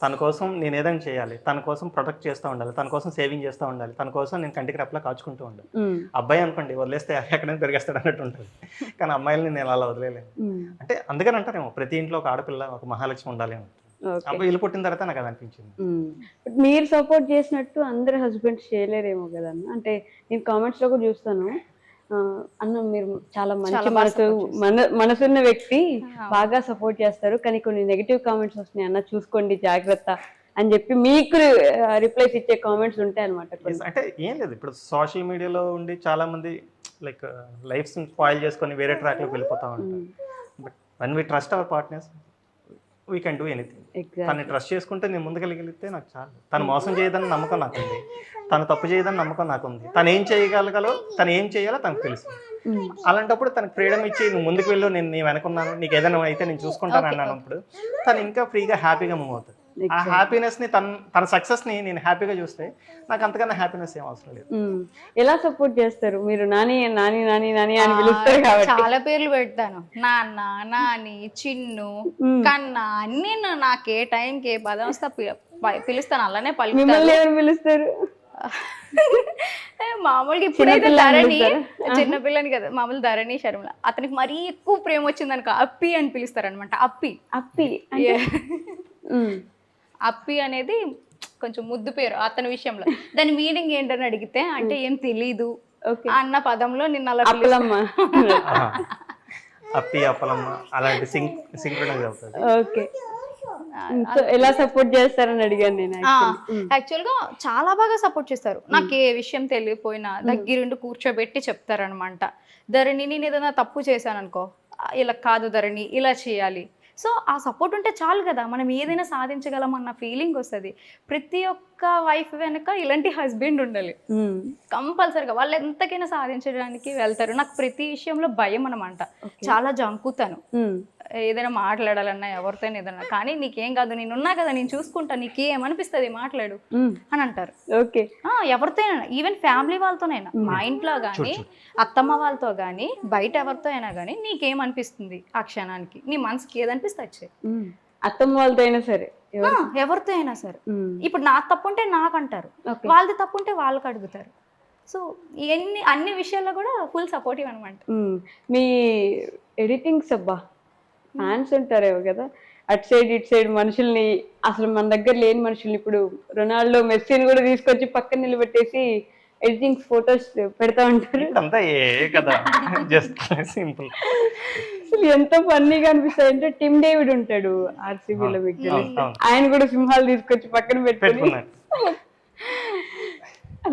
తన కోసం నేను ఏదైనా చేయాలి, తన కోసం ప్రొటెక్ట్ చేస్తూ ఉండాలి, తన కోసం సేవింగ్ చేస్తూ ఉండాలి, తన కోసం నేను కంటికి రెప్పలా కాచుకుంటూ ఉండాలి. అబ్బాయి అనుకోండి వదిలేస్తే ఎక్కడైనా పెరిగేస్తాడు అన్నట్టు ఉంటుంది, కానీ అమ్మాయిలని నేను అలా వదిలేలేను. అంటే అందుకని అంటారేమో ప్రతి ఇంట్లో ఒక ఆడపిల్ల, ఒక మహాలక్ష్మి ఉండాలి అని. అబ్బాయి ఇల్లు పుట్టిన తర్వాత నాకు అది అనిపించింది. మీరు సపోర్ట్ చేసినట్టు అందరు హస్బెండ్స్ చేయలేరేమో కదా. అంటే నేను కామెంట్స్ లో కూడా చూస్తాను, అన్న మీరు చాలా మంచి మనసున్న వ్యక్తి, బాగా సపోర్ట్ చేస్తారు, కానీ కొన్ని నెగిటివ్ కామెంట్స్ వస్తున్నాయి అన్న చూసుకోండి జాగ్రత్త, అని చెప్పి మీకు రిప్లైస్ ఇచ్చే కామెంట్స్ ఉంటాయి అనమాట. Yes, అంటే ఏం లేదు, ఇప్పుడు సోషల్ మీడియాలో ఉండి చాలా మంది లైక్ లైఫ్స్ స్పాయిల్ చేసుకొని వేరే ట్రాక్లోకి వెళ్ళిపోతూ ఉంటారు. But once we trust our partners we can do anything. తను ట్రస్ట్ చేసుకుంటే నేను ముందుకెళ్ళగలిగితే నాకు చాలు. తను మోసం చేయదని నమ్మకం నాకుంది, తను తప్పు చేయదని నమ్మకం నాకుంది, తను ఏం చేయగలగలో తను ఏం చేయాలో తనకు తెలుసు. అలాంటప్పుడు తనకు ఫ్రీడమ్ ఇచ్చి నువ్వు ముందుకు వెళ్ళు, నేను నీ వెనకున్నాను, నీకు ఏదైనా అయితే నేను చూసుకుంటాను అన్నప్పుడు తను ఇంకా ఫ్రీగా హ్యాపీగా మూవ్ అవుతుంది. ఆ హ్యాపీనెస్ ని తన సక్సెస్ ని నేను హ్యాపీగా చూస్తే నాకు అంతకన్నా హ్యాపీనెస్ ఏం అవసరం లేదు. ఎలా సపోర్ట్ చేస్తారు మీరు? నాని నాని నాని నాని అని పిలుస్తారు కాబట్టి చాలా పేర్లు పెడతాను, నాన్న, నాని, చిన్ను, కన్నా అన్ని. నాకు ఏ టైంకి ఏ పదం వస్తే పిలుస్తాను, అలానే పలుకుతాను. మిమ్మల్ని ఎవరు పిలుస్తారు? మామూలుగా ఇప్పుడైతే ధరణి, చిన్నపిల్లని కదా, మామూలు ధరణి, శర్మల. అతనికి మరీ ఎక్కువ ప్రేమ వచ్చింది అనుకో అప్పి అని పిలుస్తారు అనమాట. అప్పి అప్పి అప్పి అనేది కొంచెం ముద్దు పేరు అతని విషయంలో. దాని మీనింగ్ ఏంటని అడిగితే అంటే ఏం తెలీదు అన్న పదంలో నిన్న అలా అప్పలమ్మ. అప్పి అప్పలమ్మ అలాంటి సింక్రనైజ్ అవుతుంది. ఓకే, ఎలా సపోర్ట్ చేస్తారని అడిగాను నేను. యాక్చువల్ గా చాలా బాగా సపోర్ట్ చేస్తారు. నాకు ఏ విషయం తెలియపోయినా దగ్గరుండి కూర్చోబెట్టి చెప్తారనమాట. ధరణి నేను ఏదైనా తప్పు చేశాను అనుకో, ఇలా కాదు ధరణి, ఇలా చేయాలి. సో ఆ సపోర్ట్ ఉంటే చాలు కదా, మనం ఏదైనా సాధించగలం అన్న ఫీలింగ్ వస్తుంది. ప్రతి ఒక్క వైఫ్ వెనక ఇలాంటి హస్బెండ్ ఉండాలి కంపల్సరిగా. వాళ్ళు ఎంతకైనా సాధించడానికి వెళ్తారు. నాకు ప్రతి విషయంలో భయం అనమాట, చాలా జంకుతాను. ఏదైనా మాట్లాడాలన్నా ఎవరితో ఏదన్నా, కానీ నీకేం కాదు, నేనున్నా కదా, నేను చూసుకుంటా, నీకేమనిపిస్తుంది మాట్లాడు అని అంటారు. ఓకే, ఎవరితోనైనా, ఈవెన్ ఫ్యామిలీ వాళ్ళతోనైనా, మా ఇంట్లో కానీ అత్తమ్మ వాళ్ళతో కానీ బయట ఎవరితో అయినా కానీ, నీకేమనిపిస్తుంది ఆ క్షణానికి, నీ మనసుకి ఏదనిపిస్తే వచ్చే. అత్తమ్మ వాళ్ళతో అయినా సరే, ఎవరితో అయినా సరే. ఇప్పుడు నా తప్పు ఉంటే నాకు అంటారు, వాళ్ళది తప్పు ఉంటే వాళ్ళకి అడుగుతారు. సో అన్ని విషయాల్లో కూడా ఫుల్ సపోర్టివ్ అనమాట. మీ ఎడిటింగ్స్ అబ్బా ఫ్యాన్స్ ఉంటారేమో కదా, అటు సైడ్ ఇటు సైడ్ మనుషుల్ని, అసలు మన దగ్గర లేని మనుషుల్ని, ఇప్పుడు రొనాల్డో, మెస్సీని కూడా తీసుకొచ్చి పక్కన నిలబెట్టేసి ఎడిటింగ్స్ ఫొటోస్ పెడతా ఉంటారు. అసలు ఎంత ఫన్నీగా అనిపిస్తుంది అంటే, టిమ్ డేవిడ్ ఉంటాడు ఆర్సీబీలో, మీకు తెలుసు, ఆయన కూడా సింహాలు తీసుకొచ్చి పక్కన పెట్టుకున్నాడు.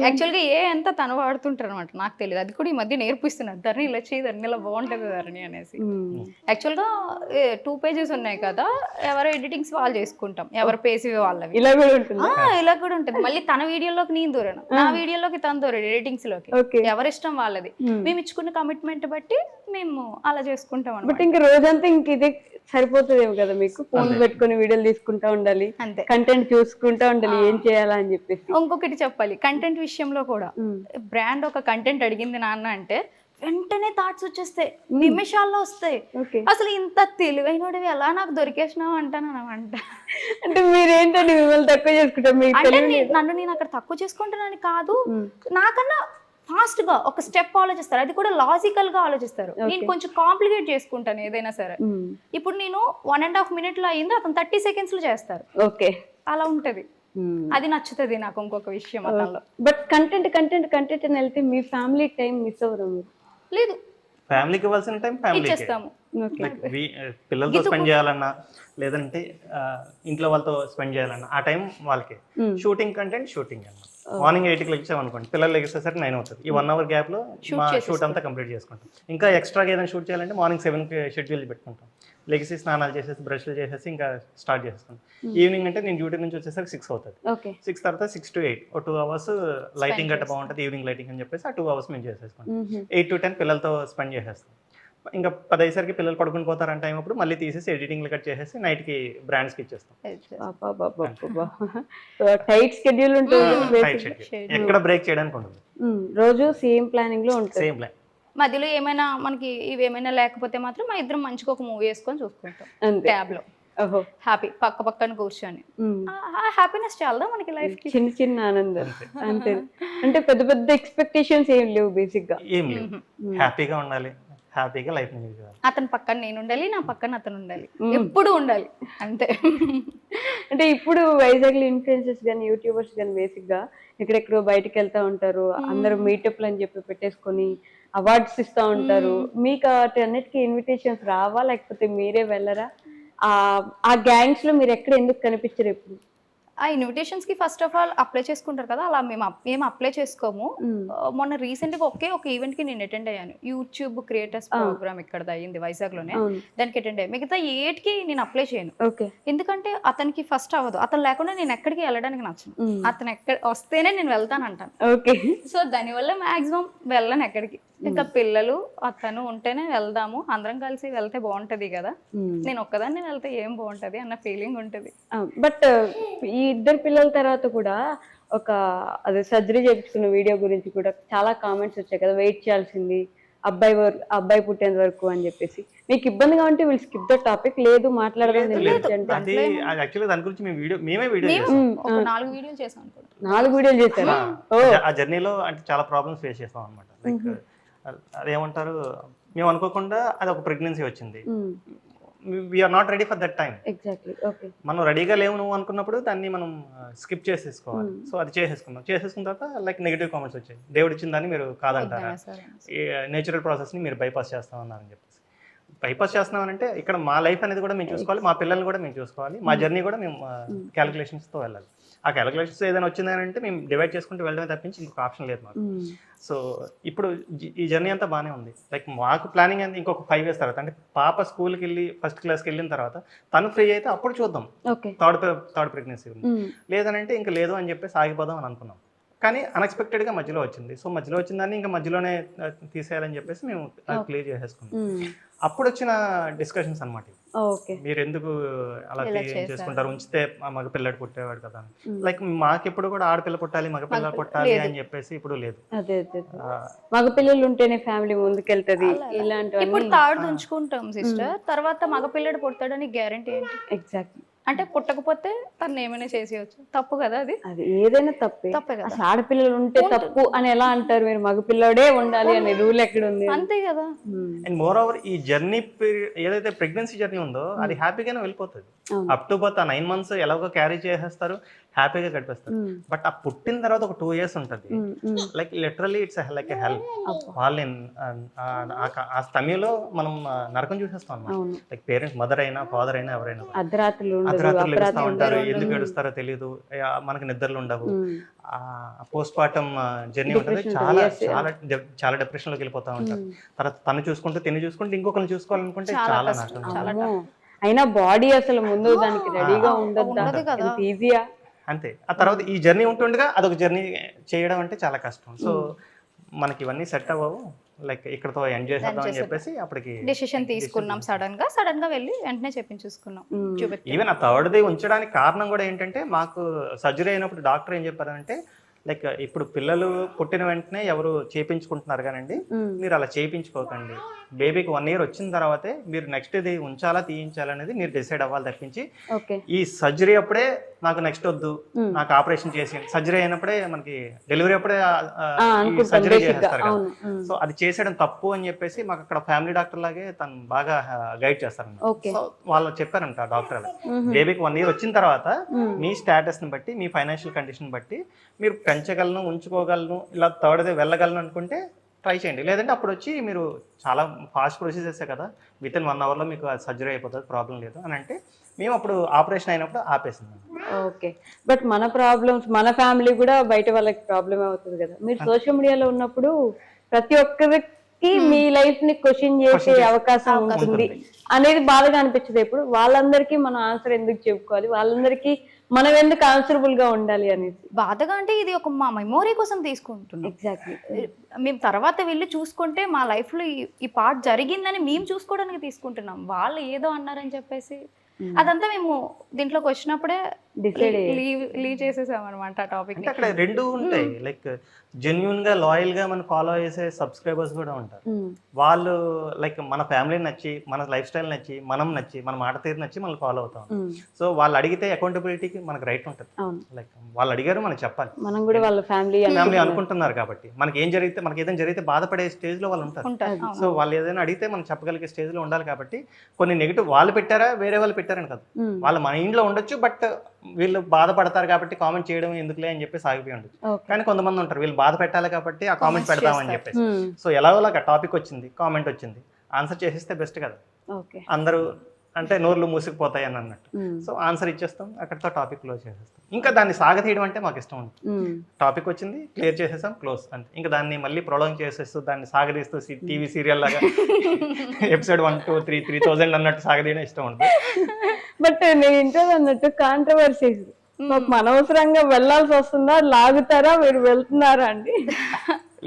యాక్చువల్గా ఎంత తను వాడుతుంటారు అనమాట, నాకు తెలియదు. అది కూడా ఈ మధ్య నేర్పిస్తున్నారు, ధరణి ఇలా చేయి, ధరణి ఇలా బాగుంటుంది ధరణి అనేసి. యాక్చువల్గా 2 pages ఉన్నాయి కదా, ఎవరు ఎడిటింగ్స్ వాళ్ళు చేసుకుంటాం, ఎవరు పేజ్ వాళ్ళవి. ఇలా కూడా ఉంటుంది, ఇలా కూడా ఉంటుంది. మళ్ళీ తన వీడియోలోకి నేను దూరాను, నా వీడియోలోకి తను దూరాడు, ఎడిటింగ్స్ లోకి. ఎవరిష్టం వాళ్ళది, మేము ఇచ్చుకున్న కమిట్మెంట్ బట్టి మేము అలా చేసుకుంటాం అనమాట. బట్ ఇంకా రోజంతా ఇంక ఇదే సరిపోతుందేమో కదా మీకు, ఫోన్ పెట్టుకుని వీడియోలు తీసుకుంటా ఉండాలి, అంతే, కంటెంట్ చూసుకుంటా ఉండాలి, ఏం చేయాలా అని చెప్పేసి. ఇంకొకటి చెప్పాలి, కంటెంట్ విషయంలో కూడా బ్రాండ్ ఒక కంటెంట్ అడిగింది నాన్న అంటే వెంటనే థాట్స్ వచ్చేస్తాయి, నిమిషాల్లో వస్తాయి. అసలు ఇంత తెలివైనవి ఎలా నాకు దొరికేసినావు అంటాను అనమాట. అంటే మీరేంటండి మిమ్మల్ని తక్కువ చేసుకుంటారు? నన్ను నేను అక్కడ తక్కువ చేసుకుంటానని కాదు, నాకన్నా ఫాస్ట్ గా ఒక స్టెప్ ఆలోచిస్తారు, అది కూడా లాజికల్ గా ఆలోచిస్తారు. నేను కొంచెం కాంప్లికేట్ చేసుకుంటాను ఏదైనా సరే. ఇప్పుడు నేను 1.5 minute లో అయింది, అతను 30 seconds లో చేస్తారు. ఓకే, అలా ఉంటది, అది నచ్చుతుంది నాకు. ఇంకొక విషయం అతనిలో. బట్ కంటెంట్ కంటెంట్ కంటెంట్ అని వెళ్తే మీ ఫ్యామిలీ టైం మిస్ అవ్వరు మీరు? లేదు, ఫ్యామిలీకి ఇవ్వాల్సిన టైం ఫ్యామిలీకి ఇచ్చేస్తాము. పిల్లలతో స్పెండ్ చేయాలన్నా, లేదంటే ఇంట్లో వాళ్ళతో స్పెండ్ చేయాలన్నా ఆ టైం వాళ్ళకి. షూటింగ్ కంటెంట్ షూటింగ్ అన్న మార్నింగ్ 8కి లెక్చాం అనుకోండి, పిల్లలు లెగిసేసరికి 9 అవుతుంది. ఈ 1 hour గ్యాప్ లో మా షూట్ అంతా కంప్లీట్ చేసుకుంటాం. ఇంకా ఎక్స్ట్రాగా ఏదైనా షూట్ చేయాలంటే మార్నింగ్ 7కి షెడ్యూల్ పెట్టుకుంటాం. లెగిసి స్నానాలు చేసేసి బ్రష్లు చేసేసి ఇంకా స్టార్ట్ చేస్తాం. ఈవినింగ్ అంటే నేను డ్యూటీ నుంచి వచ్చేసరికి 6 అవుతుంది. 6 తర్వాత 6 to 8 2 hours లైటింగ్ గట్ట బాగుంటుంది, ఈవినింగ్ లైటింగ్ అని చెప్పేసి ఆ 2 hours మేము చేసేసుకుంటాం. 8 to 10 పిల్లలతో స్పెండ్ చేసేస్తాం. ఇంకా 10 అయ్యేసరికి పిల్లలు పడుకుని పోతారంటే టైం అప్పుడు మళ్ళీ తీసేసి ఎడిటింగ్ కట్ చేసేసి నైట్కి బ్రాండ్స్కి ఇచ్చేస్తాం. టైట్ షెడ్యూల్ ఉంటుంది, ఎక్కడ బ్రేక్ చేయడానికి ఉండదు, రోజు సేమ్ ప్లానింగ్ లో ఉంటుంది. Same plan. మధ్యలో ఏమైనా మనకి ఇవేమైనా లేకపోతే మాత్రం మా ఇద్దరం మంచిగా ఒక మూవీ వేసుకొని చూసుకుంటాం ట్యాబ్ లో, హ్యాపీ పక్క పక్కన కూర్చొని. హ్యాపీనెస్ చాలా మనకి లైఫ్ కి, చిన్న చిన్న ఆనందం అంతే. అంటే పెద్ద పెద్ద ఎక్స్పెక్టేషన్స్ ఏం లేవు, బేసిక్ గా ఏం లేవు. హ్యాపీగా ఉండాలి, హ్యాపీగా లైఫ్ ని చేయాలి. అతని పక్కన నేను ఉండాలి, నా పక్కన అతను ఉండాలి, ఎప్పుడు ఉండాలి అంతే. అంటే ఇప్పుడు వైజాగ్ లో ఇన్ఫ్లుయెన్సర్స్ కానీ యూట్యూబర్స్ కానీ బేసిక్ గా ఎక్కడెక్కడో బయటకు వెళ్తా ఉంటారు, అందరూ మీటప్లు అని చెప్పి పెట్టేసుకొని అవార్డ్స్ ఇస్తా ఉంటారు. మీకు అన్నిటికీ ఇన్విటేషన్స్ రావా, లేకపోతే మీరే వెళ్ళరా? ఆ గ్యాంగ్స్ లో మీరు ఎక్కడ ఎందుకు కనిపించరు ఎప్పుడు? ఆ ఇన్విటేషన్స్కి ఫస్ట్ ఆఫ్ ఆల్ అప్లై చేసుకుంటారు కదా, అలా మేము అప్లై చేసుకోము. మొన్న రీసెంట్గా ఒక ఈవెంట్కి నేను అటెండ్ అయ్యాను. యూట్యూబ్ క్రియేటర్స్ ప్రోగ్రామ్ ఇక్కడ అయ్యింది వైజాగ్లోనే, దానికి అటెండ్ అయ్యాను. మిగతా 8కి నేను అప్లై చేయను, ఎందుకంటే అతనికి ఫస్ట్ అవ్వదు. అతను లేకుండా నేను ఎక్కడికి వెళ్ళడానికి నచ్చను. అతను ఎక్కడ వస్తేనే నేను వెళ్తాను అంటాను. సో దానివల్ల మాక్సిమం వెళ్ళను ఎక్కడికి. ఇంకా పిల్లలు అతను ఉంటేనే వెళ్దాము, అందరం కలిసి వెళ్తే బాగుంటది కదా, నేను ఒక్కదాన్ని వెళ్తే ఏం బాగుంటది అన్న ఫీలింగ్ ఉంటుంది. బట్ ఈ ఇద్దరు పిల్లల తర్వాత కూడా అదే సర్జరీ చేయించుకున్న వీడియో గురించి కూడా చాలా కామెంట్స్ వచ్చాయి కదా, వెయిట్ చేయాల్సింది అబ్బాయి పుట్టేంత వరకు అని చెప్పేసి. మీకు ఇబ్బందిగా ఉంటే వీళ్ళు స్కిప్ ద టాపిక్, లేదు మాట్లాడదాం. అది యాక్చువల్లీ దాని గురించి మేమే వీడియో ఒక 4 వీడియోలు చేసాం అనుకుంటా. 4 వీడియోలు చేశారా? ఆ జర్నీలో అంటే చాలా ప్రాబ్లమ్స్ ఫేస్ చేస్తాం అనమాట. లైక్ అదేమంటారు, మేము అనుకోకుండా అది ఒక ప్రెగ్నెన్సీ వచ్చింది. We are not ready for that time. మనం రెడీగా లేవు నువ్వు అనుకున్నప్పుడు దాన్ని మనం స్కిప్ చేసేసుకోవాలి. సో అది చేసేసుకున్న తర్వాత లైక్ నెగిటివ్ కామెంట్స్ వచ్చాయి. దేవుడు ఇచ్చిన దాన్ని మీరు కాదంటారా, నేచురల్ ప్రాసెస్ని మీరు బైపాస్ చేస్తామన్నారని చెప్పేసి. బైపాస్ చేస్తున్నామనంటే ఇక్కడ మా లైఫ్ అనేది కూడా మేము చూసుకోవాలి, మా పిల్లల్ని కూడా మేము చూసుకోవాలి, మా జర్నీ కూడా మేము క్యాలిక్యులేషన్స్తో వెళ్ళాలి. ఆ క్యాలిక్యులేషన్స్ ఏదైనా వచ్చిందని అంటే మేము డివైడ్ చేసుకుంటూ వెళ్ళడమే తప్పించి ఇంకొక ఆప్షన్ లేదు మాకు. సో ఇప్పుడు ఈ జర్నీ అంతా బాగానే ఉంది. లైక్ మాకు ప్లానింగ్ అనేది ఇంకొక 5 years తర్వాత, అంటే పాప స్కూల్కి వెళ్ళి ఫస్ట్ క్లాస్కి వెళ్ళిన తర్వాత తను ఫ్రీ అయితే అప్పుడు చూద్దాం థర్డ్ ప్రెగ్నెన్సీ ఉంది. లేదనంటే ఇంకా లేదు అని చెప్పేసి ఆగిపోదాం అని అనుకున్నాం. కానీ అన్ఎక్స్పెక్టెడ్గా మధ్యలో వచ్చింది. సో మధ్యలో వచ్చిందని ఇంకా మధ్యలోనే తీసేయాలని చెప్పేసి మేము క్లియర్ చేసేసుకున్నాం. అప్పుడు వచ్చిన డిస్కషన్స్ అనమాట, మీరు ఎందుకు అలా చేసుకుంటారు, ఉంచితే మగ పిల్లడు పుట్టేవాడు కదా. లైక్ మాకెప్పుడు కూడా ఆడపిల్ల పుట్టాలి మగ పిల్ల పుట్టాలి అని చెప్పేసి ఇప్పుడు లేదు. మగ పిల్లలు ఉంటేనే ఫ్యామిలీ ముందుకెళ్తది. ఇలాంటి ఇప్పుడు తాడు ఉంచుకుంటాం సిస్టర్, తర్వాత మగ పిల్లడు పుడతాడని గ్యారంటీ ఏంటి? ఎగ్జాక్ట్లీ. అంటే పుట్టకపోతే తను ఏమైనా చేసేయచ్చు, తప్పు కదా అది ఏదైనా తప్పే కదా. ఆడపిల్లలు ఉంటే తప్పు అని ఎలా అంటారు మీరు? మగ పిల్లడే ఉండాలి అనే రూల్ ఎక్కడ ఉంది? అంతే కదా. అండ్ మోర్ ఓవర్ ఈ జర్నీ ఏదైతే ప్రెగ్నెన్సీ జర్నీ ఉందో అది హ్యాపీగానే వెళ్ళిపోతుంది. అప్ టు బర్త్ 9 months ఎలాగో క్యారీ చేసేస్తారు, హ్యాపీగా గడిపేస్తారు. బట్ ఆ పుట్టిన తర్వాత ఒక 2 years ఉంటుంది, like literally it's like a help. వాళ్ళు ఆ సమయంలో మనం నరకం చూసేస్తాం అన్నమాట. లైక్ పేరెంట్స్, మదర్ అయినా ఫాదర్ అయినా ఎవరైనా అర్ధరాత్రులు లెగుస్తూ ఉంటారు, ఎందుకు ఏడుస్తారో తెలియదు, మనకి నిద్రలు ఉండవు. పోస్ట్ పార్టం జర్నీ ఉంటుంది, చాలా చాలా చాలా డిప్రెషన్ లోకి వెళ్ళిపోతా ఉంటారు. తర్వాత తను చూసుకుంటూ తిని చూసుకుంటూ ఇంకొకరిని చూసుకోవాలనుకుంటే చాలా నష్టం. అయినా బాడీ అసలు ముందు దానికి రెడీగా ఉండదు కదా, ఈజీయా అంతే. ఆ తర్వాత ఈ జర్నీ ఉంటుండగా అదొక జర్నీ చేయడం అంటే చాలా కష్టం. సో మనకి ఇవన్నీ సెట్ అవ్వవు, లైక్ ఇక్కడతో ఎండ్ చేసేద్దాం అని చెప్పేసి అప్పటికి డిసిషన్ తీసుకున్నాం. సడన్ గా వెళ్ళి వెంటనే చెప్పించుకున్నాం. ఈవెన్ ఆ థర్డ్ది ఉంచడానికి కారణం కూడా ఏంటంటే, మాకు సర్జరీ అయినప్పుడు డాక్టర్ ఏం చెప్పారంటే, లైక్ ఇప్పుడు పిల్లలు పుట్టిన వెంటనే ఎవరు చేయించుకుంటున్నారు కానండి, మీరు అలా చేయించుకోకండి. బేబీకి 1 year వచ్చిన తర్వాతే మీరు నెక్స్ట్ ఇది ఉంచాలా తీయించాలనేది మీరు డిసైడ్ అవ్వాలి తప్పించి ఈ సర్జరీ అప్పుడే నాకు నెక్స్ట్ వద్దు, నాకు ఆపరేషన్ చేసి, సర్జరీ అయినప్పుడే మనకి డెలివరీ అప్పుడే సర్జరీ చేసేస్తారు కదా. సో అది చేసేయడం తప్పు అని చెప్పేసి మాకు అక్కడ ఫ్యామిలీ డాక్టర్ లాగే తను బాగా గైడ్ చేస్తారన్నమాట. సో వాళ్ళు చెప్పారంట డాక్టర్, బేబీకి 1 year వచ్చిన తర్వాత మీ స్టేటస్ ని బట్టి, మీ ఫైనాన్షియల్ కండిషన్ బట్టి మీరు పెంచగలను, ఉంచుకోగలను, ఇలా థర్డ్ది వెళ్ళగలను అనుకుంటే ట్రై చేయండి. లేదంటే అప్పుడు వచ్చి మీరు చాలా ఫాస్ట్ ప్రొసీజర్సే కదా, విత్ ఇన్ 1 hourలో మీకు సర్జరీ అయిపోతుంది, ప్రాబ్లం లేదు అని అంటే మేము అప్పుడు ఆపరేషన్ అయినప్పుడు ఆపేసింది. ఓకే. బట్ మన ప్రాబ్లమ్స్, మన ఫ్యామిలీ కూడా బయట వాళ్ళకి ప్రాబ్లమ్ అవుతుంది కదా. మీరు సోషల్ మీడియాలో ఉన్నప్పుడు ప్రతి ఒక్కరికి మీ లైఫ్ ని క్వశ్చన్ చేసే అవకాశం ఉంటుంది అనేది బాధగా అనిపించదు ఎప్పుడు? వాళ్ళందరికీ మనం ఆన్సర్ ఎందుకు చెప్పుకోవాలి, వాళ్ళందరికీ మనం ఎందుకు ఆన్సరబుల్ గా ఉండాలి అనేది బాధగా. అంటే ఇది ఒక మా మెమోరీ కోసం తీసుకుంటున్నాం. ఎగ్జాక్ట్లీ. మేము తర్వాత వెళ్ళి చూసుకుంటే మా లైఫ్ లో ఈ పార్ట్ జరిగిందని మేము చూసుకోవడానికి తీసుకుంటున్నాం. వాళ్ళు ఏదో అన్నారని చెప్పేసి అదంతా మేము దీంట్లోకి వచ్చినప్పుడే లీవ్ చేసేసాం అనమాట ఆ టాపిక్. అక్కడ 2 ఉంటాయి, లైక్ జెన్యున్ గా లాయల్ గా మనం ఫాలో చేసే సబ్స్క్రైబర్స్ కూడా ఉంటారు. వాళ్ళు లైక్ మన ఫ్యామిలీ నచ్చి, మన లైఫ్ స్టైల్ నచ్చి, మనం నచ్చి, మన మాట తీరు నచ్చి మనం ఫాలో అవుతాం. సో వాళ్ళు అడిగితే అకౌంటబిలిటీకి మనకు రైట్ ఉంటుంది. లైక్ వాళ్ళు అడిగారు మనం చెప్పాలి, మనం కూడా వాళ్ళ ఫ్యామిలీ అనుకుంటున్నారు కాబట్టి. మనకి ఏదైనా జరిగితే బాధపడే స్టేజ్ లో వాళ్ళు ఉంటారు. సో వాళ్ళు ఏదైనా అడిగితే మనం చెప్పగలిగే స్టేజ్ లో ఉండాలి. కాబట్టి కొన్ని నెగిటివ్ వాళ్ళు పెట్టారా, వేరే వాళ్ళు పెట్టారని కాదు, వాళ్ళ మైండ్ లో ఉండొచ్చు. బట్ వీళ్ళు బాధపడతారు కాబట్టి కామెంట్ చేయడం ఎందుకులే అని చెప్పేసి ఆగిపోయి ఉండొచ్చు. కానీ కొంతమంది ఉంటారు, వీళ్ళు బాధ పెట్టాలి కాబట్టి ఆ కామెంట్ పెడతామని చెప్పేసి. సో ఎలాగోలాగా టాపిక్ వచ్చింది, కామెంట్ వచ్చింది, ఆన్సర్ చేసేస్తే బెస్ట్ కదా. అందరూ అంటే నోర్లు మూసుకుపోతాయి అని అన్నట్టు. సో ఆన్సర్ ఇచ్చేస్తాం, అక్కడితో టాపిక్ క్లోజ్ చేసేస్తాం. ఇంకా దాన్ని సాగతీయడం అంటే మాకు ఇష్టం ఉంటుంది. టాపిక్ వచ్చింది, క్లియర్ చేసేసాం, క్లోజ్ అంతే. ఇంకా దాన్ని మళ్ళీ ప్రొలాంగ్ చేసేస్తూ దాన్ని సాగదీస్తూ టీవీ సీరియల్ లాగా ఎపిసోడ్ 1 2 3 3000 అన్నట్టు సాగదీయడం ఇష్టం ఉంటుంది. బట్ నేను ఇంట్లో అన్నట్టు కాంట్రవర్సీస్ మాకు అనవసరంగా వెళ్ళాల్సి వస్తుందా, లాగుతారా, మీరు వెళ్తున్నారా అండి?